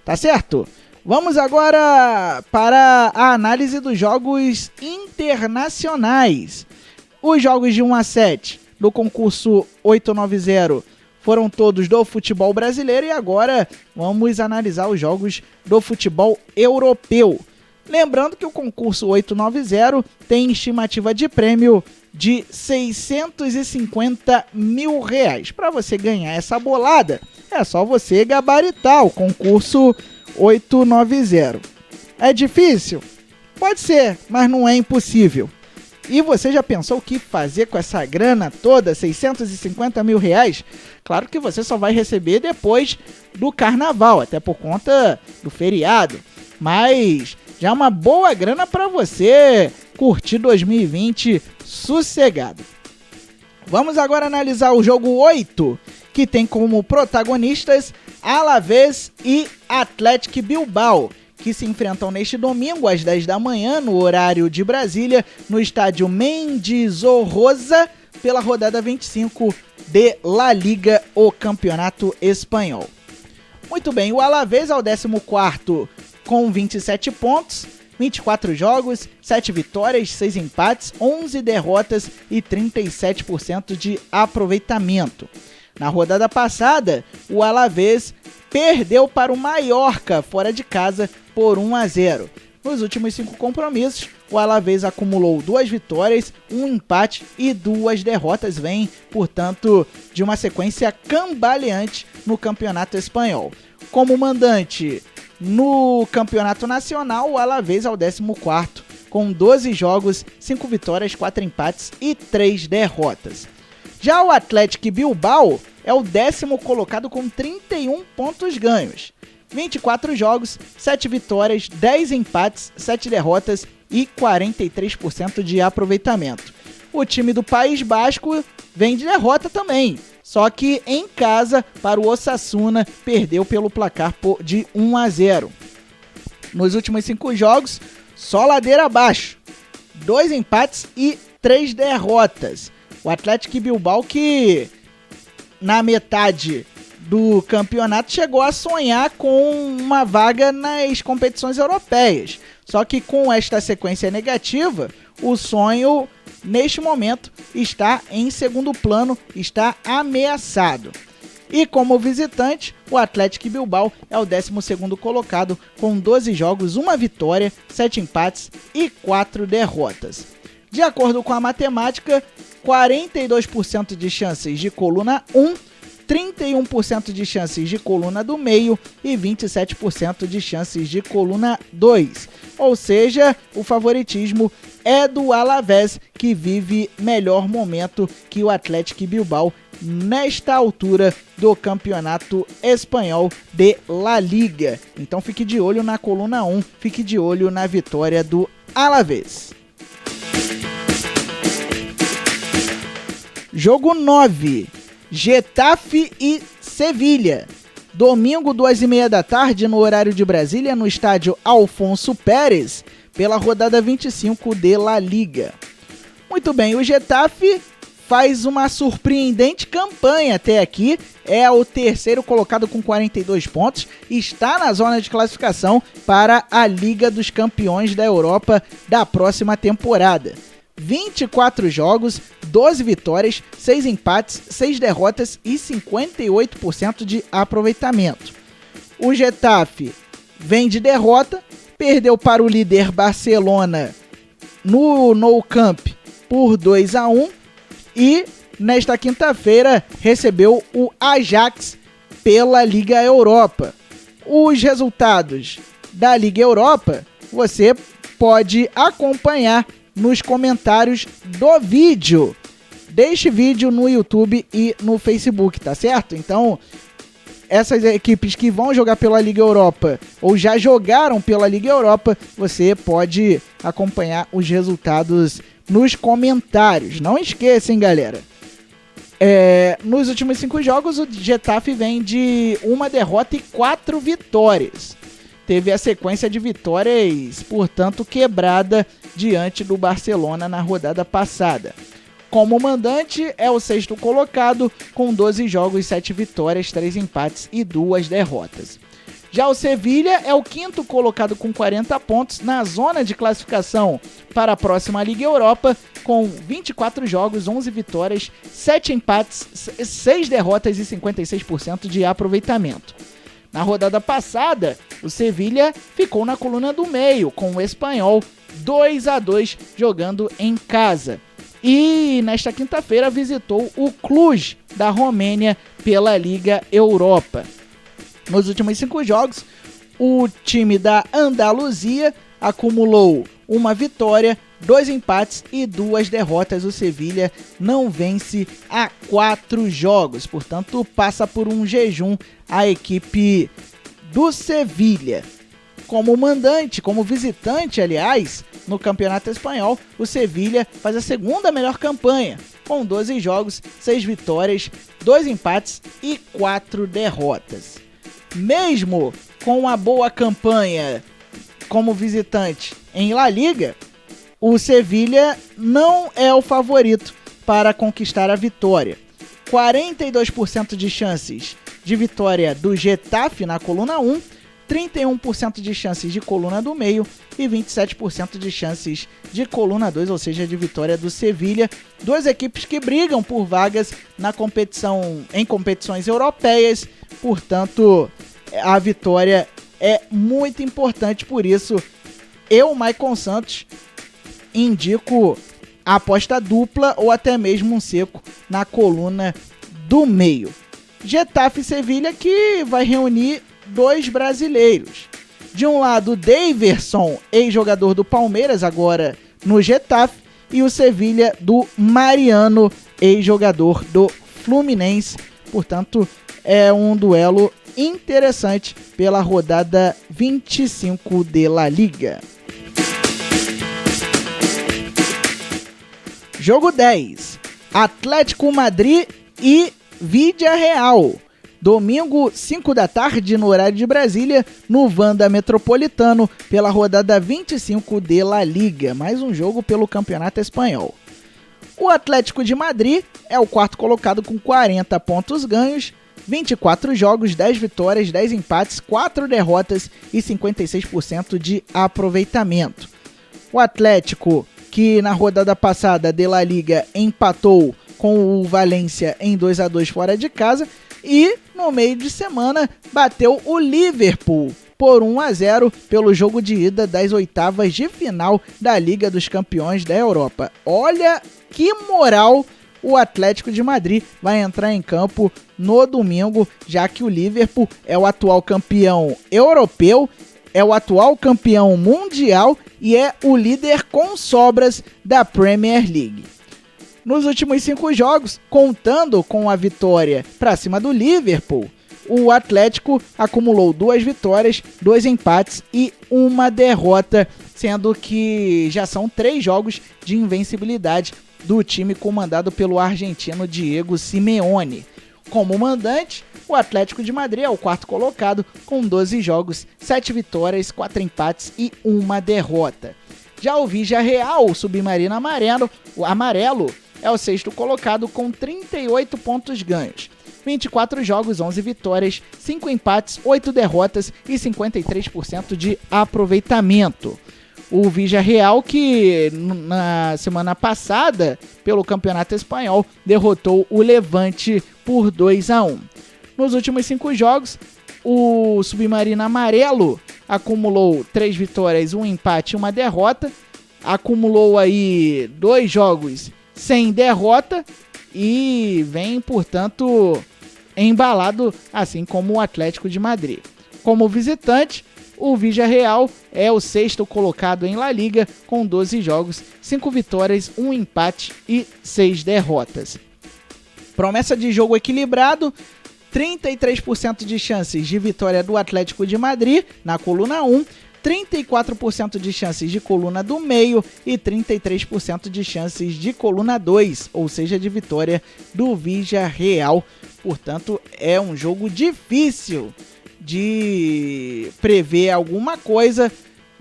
Tá certo? Vamos agora para a análise dos jogos internacionais. Os jogos de 1 a 7 do concurso 890 foram todos do futebol brasileiro e agora vamos analisar os jogos do futebol europeu. Lembrando que o concurso 890 tem estimativa de prêmio de R$650 mil. Para você ganhar essa bolada, é só você gabaritar o concurso 890. É difícil? Pode ser, mas não é impossível. E você já pensou o que fazer com essa grana toda, R$650 mil? Claro que você só vai receber depois do carnaval, até por conta do feriado. Mas já é uma boa grana para você curtir 2020 sossegado. Vamos agora analisar o jogo 8, que tem como protagonistas Alavés e Athletic Bilbao, que se enfrentam neste domingo às 10 da manhã, no horário de Brasília, no estádio Mendizorroza, pela rodada 25 de La Liga, o Campeonato Espanhol. Muito bem, o Alavés é o 14º com 27 pontos, 24 jogos, 7 vitórias, 6 empates, 11 derrotas e 37% de aproveitamento. Na rodada passada, o Alavés perdeu para o Mallorca fora de casa por 1-0. Nos últimos 5 compromissos, o Alavés acumulou 2 vitórias, 1 empate e 2 derrotas. Vem, portanto, de uma sequência cambaleante no Campeonato Espanhol. Como mandante no Campeonato Nacional, o Alavés é o 14º, com 12 jogos, 5 vitórias, 4 empates e 3 derrotas. Já o Athletic Bilbao é o 10º colocado com 31 pontos ganhos, 24 jogos, 7 vitórias, 10 empates, 7 derrotas e 43% de aproveitamento. O time do País Basco vem de derrota também, só que em casa para o Osasuna perdeu pelo placar de 1-0. Nos últimos 5 jogos, só ladeira abaixo, 2 empates e 3 derrotas. O Athletic Bilbao, que na metade do campeonato chegou a sonhar com uma vaga nas competições europeias. Só que com esta sequência negativa, o sonho neste momento está em segundo plano, está ameaçado. E como visitante, o Athletic Bilbao é o 12º colocado com 12 jogos, 1 vitória, 7 empates e 4 derrotas. De acordo com a matemática, 42% de chances de coluna 1, 31% de chances de coluna do meio e 27% de chances de coluna 2. Ou seja, o favoritismo é do Alavés, que vive melhor momento que o Athletic Bilbao nesta altura do campeonato espanhol de La Liga. Então fique de olho na coluna 1, fique de olho na vitória do Alavés. Jogo 9, Getafe e Sevilha. Domingo, 2h30 da tarde, no horário de Brasília, no estádio Alfonso Pérez, pela rodada 25 de La Liga. Muito bem, o Getafe faz uma surpreendente campanha até aqui, é o 3º colocado com 42 pontos, está na zona de classificação para a Liga dos Campeões da Europa da próxima temporada. 24 jogos, 12 vitórias, 6 empates, 6 derrotas e 58% de aproveitamento. O Getafe vem de derrota, perdeu para o líder Barcelona no Nou Camp por 2-1 e nesta quinta-feira recebeu o Ajax pela Liga Europa. Os resultados da Liga Europa você pode acompanhar nos comentários do vídeo, deste vídeo no YouTube e no Facebook, tá certo? Então, essas equipes que vão jogar pela Liga Europa ou já jogaram pela Liga Europa, você pode acompanhar os resultados nos comentários. Não esqueça, hein, galera? Nos últimos 5 jogos, o Getafe vem de 1 derrota e 4 vitórias. Teve a sequência de vitórias, portanto, quebrada diante do Barcelona na rodada passada. Como mandante, é o 6º colocado, com 12 jogos, 7 vitórias, 3 empates e 2 derrotas. Já o Sevilha é o 5º colocado com 40 pontos na zona de classificação para a próxima Liga Europa, com 24 jogos, 11 vitórias, 7 empates, 6 derrotas e 56% de aproveitamento. Na rodada passada, o Sevilha ficou na coluna do meio, com o Espanhol 2-2 jogando em casa. E nesta quinta-feira visitou o Cluj da Romênia pela Liga Europa. Nos últimos 5 jogos, o time da Andaluzia acumulou 1 vitória, 2 empates e 2 derrotas. O Sevilha não vence há 4 jogos, portanto passa por um jejum a equipe do Sevilha. Como mandante, como visitante, aliás, no Campeonato Espanhol, o Sevilha faz a 2ª melhor campanha, com 12 jogos, 6 vitórias, 2 empates e 4 derrotas. Mesmo com a boa campanha como visitante em La Liga, o Sevilha não é o favorito para conquistar a vitória. 42% de chances de vitória do Getafe na coluna 1, 31% de chances de coluna do meio e 27% de chances de coluna 2, ou seja, de vitória do Sevilha. 2 equipes que brigam por vagas na competição, em competições europeias, portanto, a vitória é muito importante. Por isso, eu, Maicon Santos, indico a aposta dupla ou até mesmo um seco na coluna do meio. Getafe e Sevilha, que vai reunir 2 brasileiros. De um lado, Daverson, ex-jogador do Palmeiras, agora no Getafe, e o Sevilha do Mariano, ex-jogador do Fluminense. Portanto, é um duelo interessante pela rodada 25 de La Liga. Jogo 10, Atlético Madrid e Villarreal. Domingo, 5 da tarde, no horário de Brasília, no Wanda Metropolitano, pela rodada 25 de La Liga. Mais um jogo pelo Campeonato Espanhol. O Atlético de Madrid é o 4º colocado com 40 pontos ganhos, 24 jogos, 10 vitórias, 10 empates, 4 derrotas e 56% de aproveitamento. O Atlético, que na rodada passada de La Liga empatou com o Valência em 2-2 fora de casa, e no meio de semana bateu o Liverpool por 1-0 pelo jogo de ida das oitavas de final da Liga dos Campeões da Europa. Olha que moral o Atlético de Madrid vai entrar em campo no domingo, já que o Liverpool é o atual campeão europeu, é o atual campeão mundial e é o líder com sobras da Premier League. Nos últimos 5 jogos, contando com a vitória para cima do Liverpool, o Atlético acumulou 2 vitórias, 2 empates e 1 derrota, sendo que já são 3 jogos de invencibilidade do time comandado pelo argentino Diego Simeone. Como mandante, o Atlético de Madrid é o 4º colocado com 12 jogos, 7 vitórias, 4 empates e 1 derrota. Já o Villarreal, o submarino amarelo, é o 6º colocado com 38 pontos ganhos. 24 jogos, 11 vitórias, 5 empates, 8 derrotas e 53% de aproveitamento. O Villarreal, que na semana passada, pelo Campeonato Espanhol, derrotou o Levante por 2-1. Nos últimos 5 jogos, o submarino amarelo acumulou 3 vitórias, 1 empate e 1 derrota. Acumulou aí 2 jogos sem derrota e vem, portanto, embalado, assim como o Atlético de Madrid. Como visitante, o Villarreal é o 6º colocado em La Liga com 12 jogos, 5 vitórias, 1 empate e 6 derrotas. Promessa de jogo equilibrado, 33% de chances de vitória do Atlético de Madrid na coluna 1, 34% de chances de coluna do meio e 33% de chances de coluna 2, ou seja, de vitória do Villarreal. Portanto, é um jogo difícil de prever alguma coisa,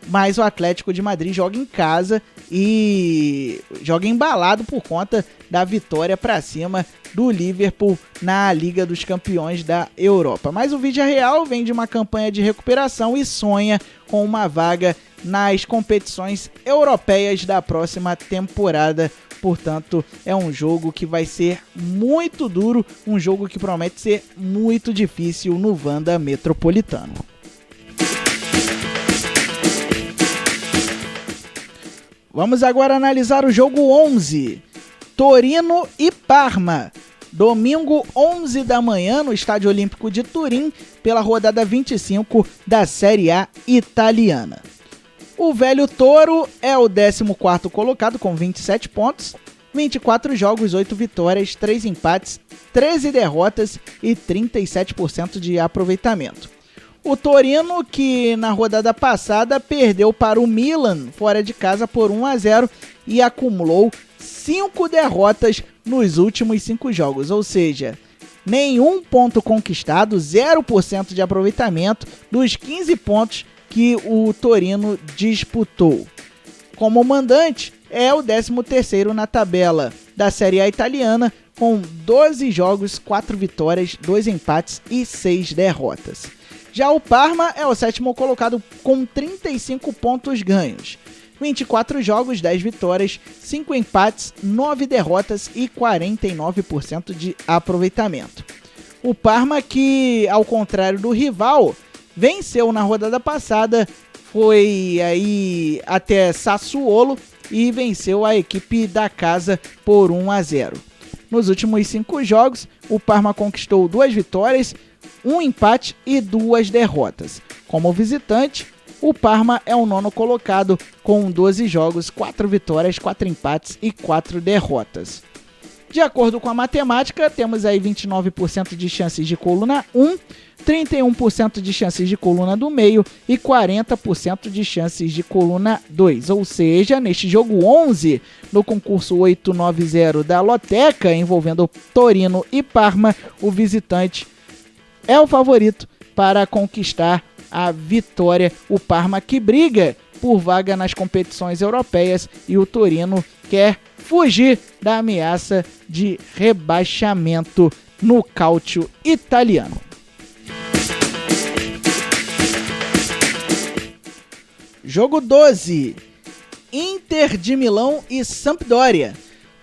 mas o Atlético de Madrid joga em casa e joga embalado por conta da vitória para cima do Liverpool na Liga dos Campeões da Europa. Mas o Villarreal vem de uma campanha de recuperação e sonha com uma vaga nas competições europeias da próxima temporada. Portanto, é um jogo que vai ser muito duro, um jogo que promete ser muito difícil no Wanda Metropolitano. Vamos agora analisar o jogo 11, Torino e Parma. Domingo, 11 da manhã, no Estádio Olímpico de Turim, pela rodada 25 da Série A italiana. O Velho Toro é o 14º colocado com 27 pontos, 24 jogos, 8 vitórias, 3 empates, 13 derrotas e 37% de aproveitamento. O Torino, que na rodada passada perdeu para o Milan fora de casa por 1-0 e acumulou 5 derrotas nos últimos 5 jogos, ou seja, nenhum ponto conquistado, 0% de aproveitamento dos 15 pontos que o Torino disputou. Como mandante, é o 13º na tabela da Série A italiana, com 12 jogos, 4 vitórias, 2 empates e 6 derrotas. Já o Parma é o 7º colocado com 35 pontos ganhos. 24 jogos, 10 vitórias, 5 empates, 9 derrotas e 49% de aproveitamento. O Parma, que ao contrário do rival, venceu na rodada passada, foi aí até Sassuolo e venceu a equipe da casa por 1-0. Nos últimos 5 jogos, o Parma conquistou 2 vitórias, 1 empate e 2 derrotas. Como visitante, o Parma é o 9º colocado com 12 jogos, 4 vitórias, 4 empates e 4 derrotas. De acordo com a matemática, temos aí 29% de chances de coluna 1, 31% de chances de coluna do meio e 40% de chances de coluna 2. Ou seja, neste jogo 11, no concurso 890 da Loteca, envolvendo Torino e Parma, o visitante é o favorito para conquistar a vitória. O Parma, que briga por vaga nas competições europeias, e o Torino quer fugir da ameaça de rebaixamento no cálcio italiano. Jogo 12, Inter de Milão e Sampdoria.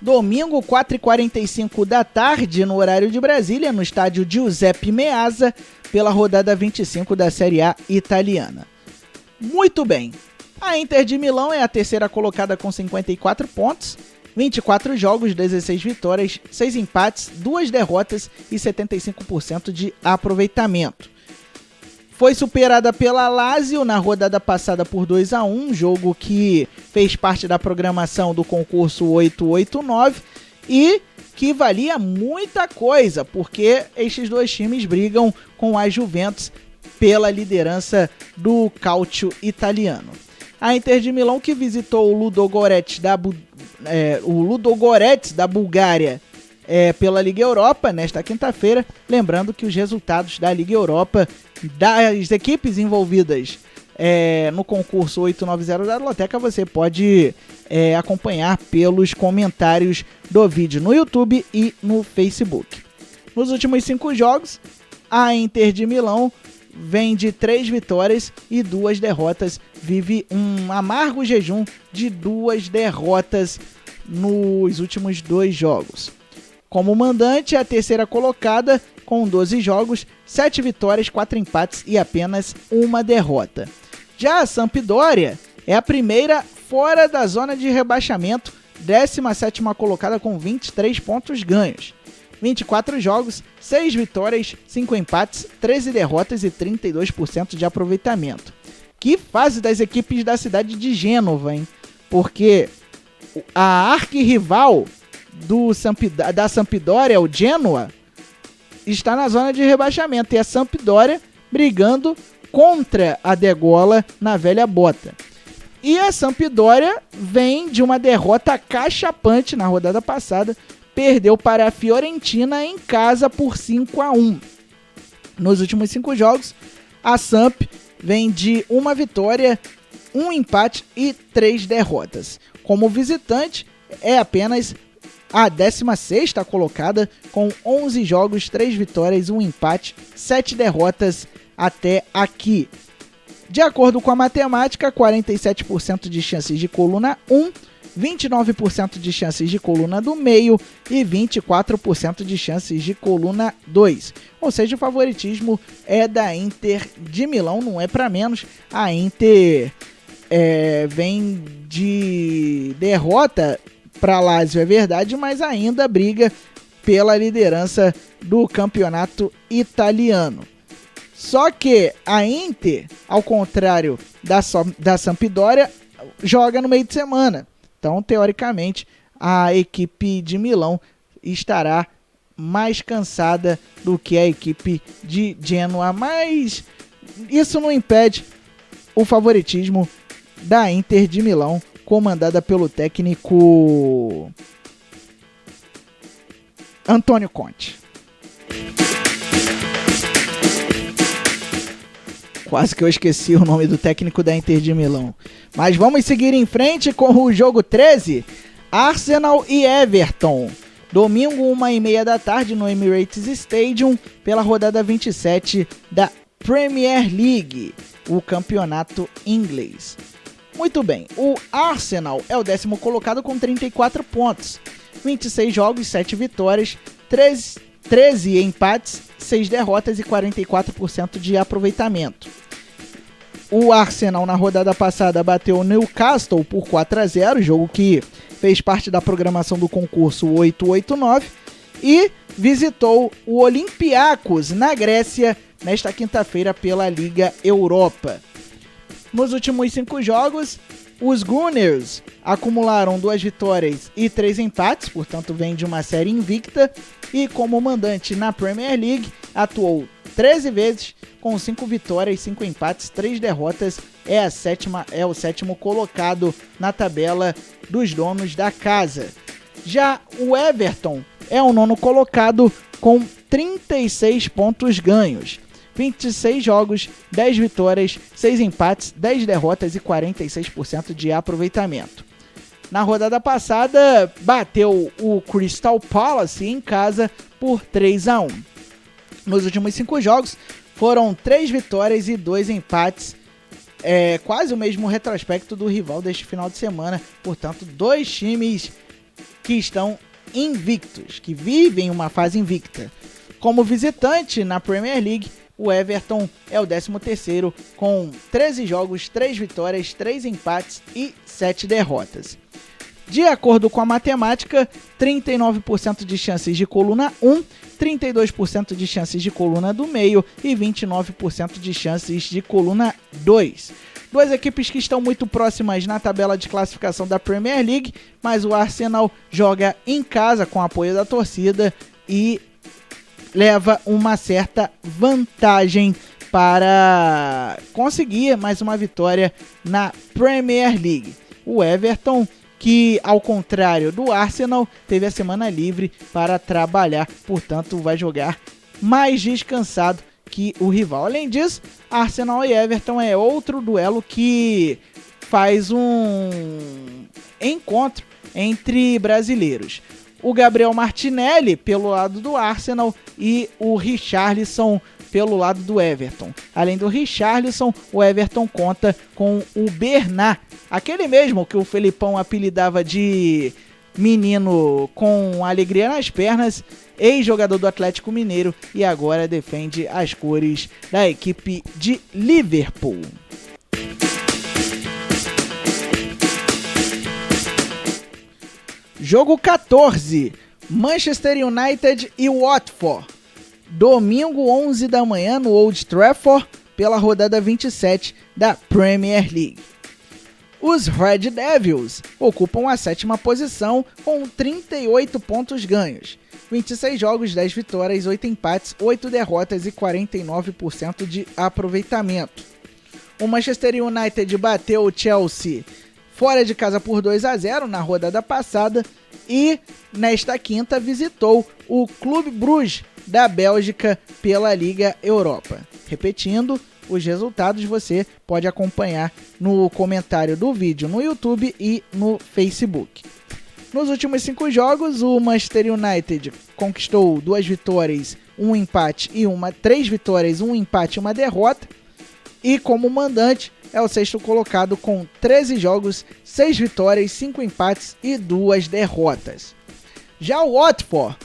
Domingo, 4h45 da tarde, no horário de Brasília, no estádio Giuseppe Meazza, pela rodada 25 da Série A italiana. Muito bem. A Inter de Milão é a terceira colocada com 54 pontos, 24 jogos, 16 vitórias, 6 empates, 2 derrotas e 75% de aproveitamento. Foi superada pela Lazio na rodada passada por 2-1, jogo que fez parte da programação do concurso 889 e que valia muita coisa, porque estes dois times brigam com a Juventus pela liderança do Calcio italiano. A Inter de Milão, que visitou o Ludogorets da Bulgária pela Liga Europa nesta quinta-feira, lembrando que os resultados da Liga Europa das equipes envolvidas no concurso 890 da Loteca você pode acompanhar pelos comentários do vídeo no YouTube e no Facebook. Nos últimos 5 jogos, a Inter de Milão vem de 3 vitórias e 2 derrotas, vive um amargo jejum de 2 derrotas nos últimos 2 jogos. Como mandante, a terceira colocada com 12 jogos, 7 vitórias, 4 empates e apenas 1 derrota. Já a Sampdoria é a primeira fora da zona de rebaixamento, 17ª colocada com 23 pontos ganhos. 24 jogos, 6 vitórias, 5 empates, 13 derrotas e 32% de aproveitamento. Que fase das equipes da cidade de Gênova, hein? Porque a arquirrival da Sampdoria, o Genoa, está na zona de rebaixamento e a Sampdoria brigando contra a degola na velha bota. E a Sampdoria vem de uma derrota cachapante na rodada passada, perdeu para a Fiorentina em casa por 5-1. Nos últimos 5 jogos, a Samp vem de 1 vitória, 1 empate e 3 derrotas. Como visitante, é apenas a 16ª colocada com 11 jogos, 3 vitórias, 1 empate, 7 derrotas até aqui. De acordo com a matemática, 47% de chances de coluna 1, 29% de chances de coluna do meio e 24% de chances de coluna 2. Ou seja, o favoritismo é da Inter de Milão, não é para menos. A Inter vem de derrota para a Lazio, é verdade, mas ainda briga pela liderança do campeonato italiano. Só que a Inter, ao contrário da Sampdoria, joga no meio de semana. Então, teoricamente, a equipe de Milão estará mais cansada do que a equipe de Genoa, mas isso não impede o favoritismo da Inter de Milão, comandada pelo técnico Antônio Conte. Quase que eu esqueci o nome do técnico da Inter de Milão. Mas vamos seguir em frente com o jogo 13, Arsenal e Everton. Domingo, 1h30 da tarde, no Emirates Stadium, pela rodada 27 da Premier League, o campeonato inglês. Muito bem, o Arsenal é o 10º colocado com 34 pontos, 26 jogos, 7 vitórias, 13 empates, 6 derrotas e 44% de aproveitamento. O Arsenal na rodada passada bateu o Newcastle por 4-0, jogo que fez parte da programação do concurso 889, e visitou o Olympiacos na Grécia nesta quinta-feira pela Liga Europa. Nos últimos 5 jogos, os Gunners acumularam 2 vitórias e 3 empates, portanto vem de uma série invicta, e como mandante na Premier League atuou 13 vezes, com 5 vitórias, 5 empates, 3 derrotas, é o 7º colocado na tabela dos donos da casa. Já o Everton é o 9º colocado com 36 pontos ganhos, 26 jogos, 10 vitórias, 6 empates, 10 derrotas e 46% de aproveitamento. Na rodada passada, bateu o Crystal Palace em casa por 3-1. Nos últimos 5 jogos, foram 3 vitórias e 2 empates, quase o mesmo retrospecto do rival deste final de semana. Portanto, 2 times que estão invictos, que vivem uma fase invicta. Como visitante na Premier League, o Everton é o 13º com 13 jogos, 3 vitórias, 3 empates e 7 derrotas. De acordo com a matemática, 39% de chances de coluna 1, 32% de chances de coluna do meio e 29% de chances de coluna 2. Duas equipes que estão muito próximas na tabela de classificação da Premier League, mas o Arsenal joga em casa com apoio da torcida e leva uma certa vantagem para conseguir mais uma vitória na Premier League. O Everton, que ao contrário do Arsenal, teve a semana livre para trabalhar, portanto vai jogar mais descansado que o rival. Além disso, Arsenal e Everton é outro duelo que faz um encontro entre brasileiros. O Gabriel Martinelli pelo lado do Arsenal e o Richarlison pelo lado do Everton. Além do Richarlison, o Everton conta com o Bernat, aquele mesmo que o Felipão apelidava de menino com alegria nas pernas, ex-jogador do Atlético Mineiro e agora defende as cores da equipe de Liverpool. Jogo 14, Manchester United e Watford. Domingo 11 da manhã no Old Trafford, pela rodada 27 da Premier League. Os Red Devils ocupam a 7ª posição com 38 pontos ganhos. 26 jogos, 10 vitórias, 8 empates, 8 derrotas e 49% de aproveitamento. O Manchester United bateu o Chelsea fora de casa por 2-0 na rodada passada e nesta quinta visitou o Clube Bruges da Bélgica pela Liga Europa. Repetindo, os resultados você pode acompanhar no comentário do vídeo no YouTube e no Facebook. Nos últimos 5 jogos, o Manchester United conquistou 2 vitórias, 1 empate e 3 vitórias, 1 empate e 1 derrota. E como mandante é o 6º colocado com 13 jogos, 6 vitórias, 5 empates e 2 derrotas. Já o Watford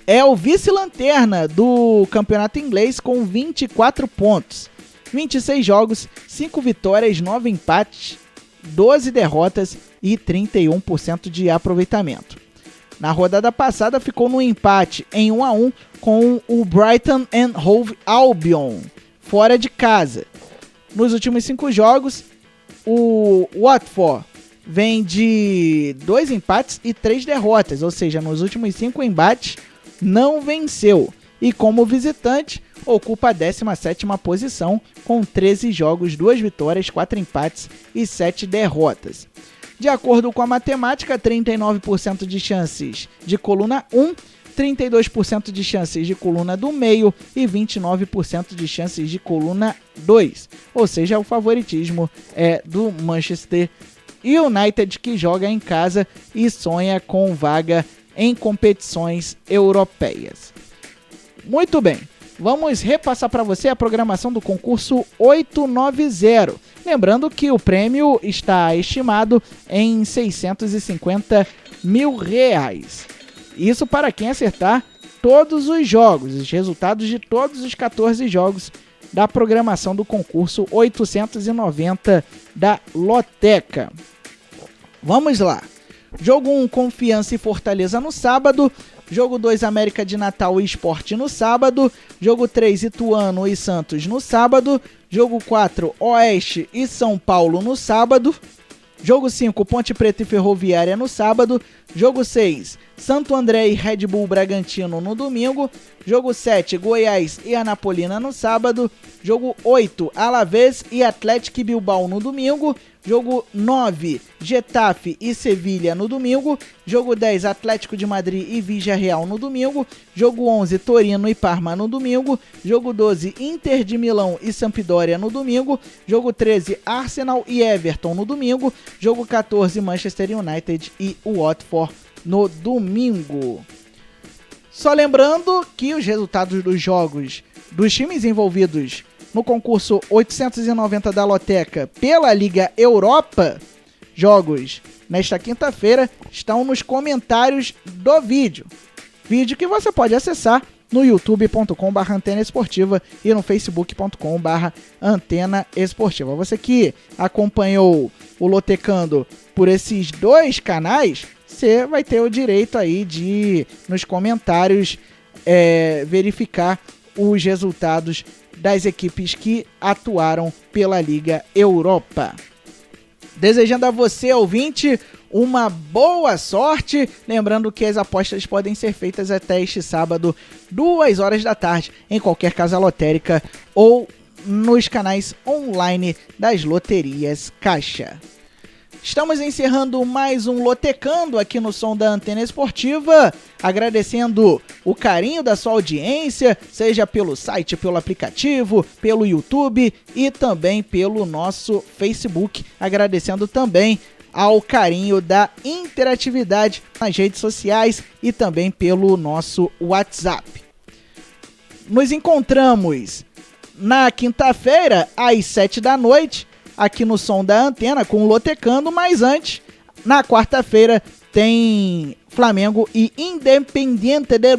é o vice-lanterna do campeonato inglês com 24 pontos. 26 jogos, 5 vitórias, 9 empates, 12 derrotas e 31% de aproveitamento. Na rodada passada ficou no empate em 1-1 com o Brighton and Hove Albion, fora de casa. Nos últimos 5 jogos, o Watford vem de 2 empates e 3 derrotas, ou seja, nos últimos 5 embates não venceu. E como visitante, ocupa a 17ª posição com 13 jogos, 2 vitórias, 4 empates e 7 derrotas. De acordo com a matemática, 39% de chances de coluna 1, 32% de chances de coluna do meio e 29% de chances de coluna 2. Ou seja, o favoritismo é do Manchester United, que joga em casa e sonha com vaga em competições europeias. Muito bem, vamos repassar para você a programação do concurso 890. Lembrando que o prêmio está estimado em R$650 mil. Isso para quem acertar todos os jogos, os resultados de todos os 14 jogos da programação do concurso 890 da Loteca. Vamos lá. Jogo 1, Confiança e Fortaleza no sábado. Jogo 2, América de Natal e Sport no sábado. Jogo 3, Ituano e Santos no sábado. Jogo 4, Oeste e São Paulo no sábado. Jogo 5, Ponte Preta e Ferroviária no sábado. Jogo 6, Santo André e Red Bull Bragantino no domingo. Jogo 7, Goiás e Anapolina no sábado. Jogo 8, Alavés e Atlético Bilbao no domingo. Jogo 9, Getafe e Sevilha no domingo. Jogo 10, Atlético de Madrid e Villarreal no domingo. Jogo 11, Torino e Parma no domingo. Jogo 12, Inter de Milão e Sampdoria no domingo. Jogo 13, Arsenal e Everton no domingo. Jogo 14, Manchester United e Watford no domingo. Só lembrando que os resultados dos jogos dos times envolvidos no concurso 890 da Loteca pela Liga Europa, jogos nesta quinta-feira estão nos comentários do vídeo. Vídeo que você pode acessar no youtube.com/Antena Esportiva e no facebook.com/Antena Esportiva. Você que acompanhou o Lotecando por esses dois canais, você vai ter o direito aí de, nos comentários, verificar os resultados das equipes que atuaram pela Liga Europa. Desejando a você, ouvinte, uma boa sorte. Lembrando que as apostas podem ser feitas até este sábado, 2 horas da tarde, em qualquer casa lotérica ou nos canais online das loterias Caixa. Estamos encerrando mais um Lotecando aqui no som da Antena Esportiva, agradecendo o carinho da sua audiência, seja pelo site, pelo aplicativo, pelo YouTube e também pelo nosso Facebook, agradecendo também ao carinho da interatividade nas redes sociais e também pelo nosso WhatsApp. Nos encontramos na quinta-feira, às 7 da noite, aqui no som da Antena com o Lotecando, mas antes, na quarta-feira, tem Flamengo e Independiente del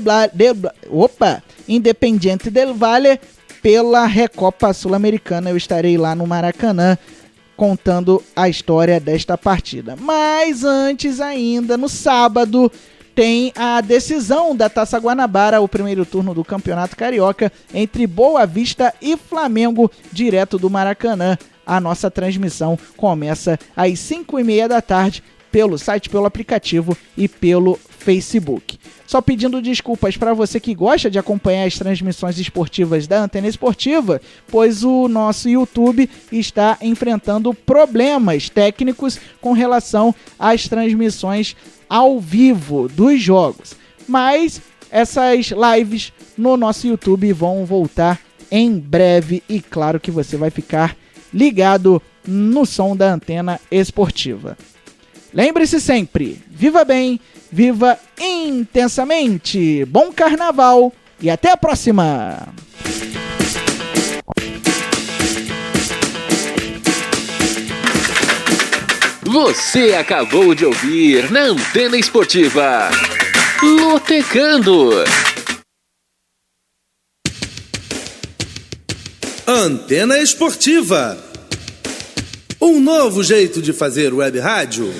Valle pela Recopa Sul-Americana. Eu estarei lá no Maracanã contando a história desta partida. Mas antes ainda, no sábado, tem a decisão da Taça Guanabara, o primeiro turno do Campeonato Carioca, entre Boa Vista e Flamengo, direto do Maracanã. A nossa transmissão começa às 5h30 da tarde pelo site, pelo aplicativo e pelo Facebook. Só pedindo desculpas para você que gosta de acompanhar as transmissões esportivas da Antena Esportiva, pois o nosso YouTube está enfrentando problemas técnicos com relação às transmissões ao vivo dos jogos. Mas essas lives no nosso YouTube vão voltar em breve e claro que você vai ficar ligado no som da Antena Esportiva. Lembre-se sempre, viva bem, viva intensamente, bom carnaval e até a próxima! Você acabou de ouvir na Antena Esportiva Lotecando. Antena Esportiva. Um novo jeito de fazer web rádio.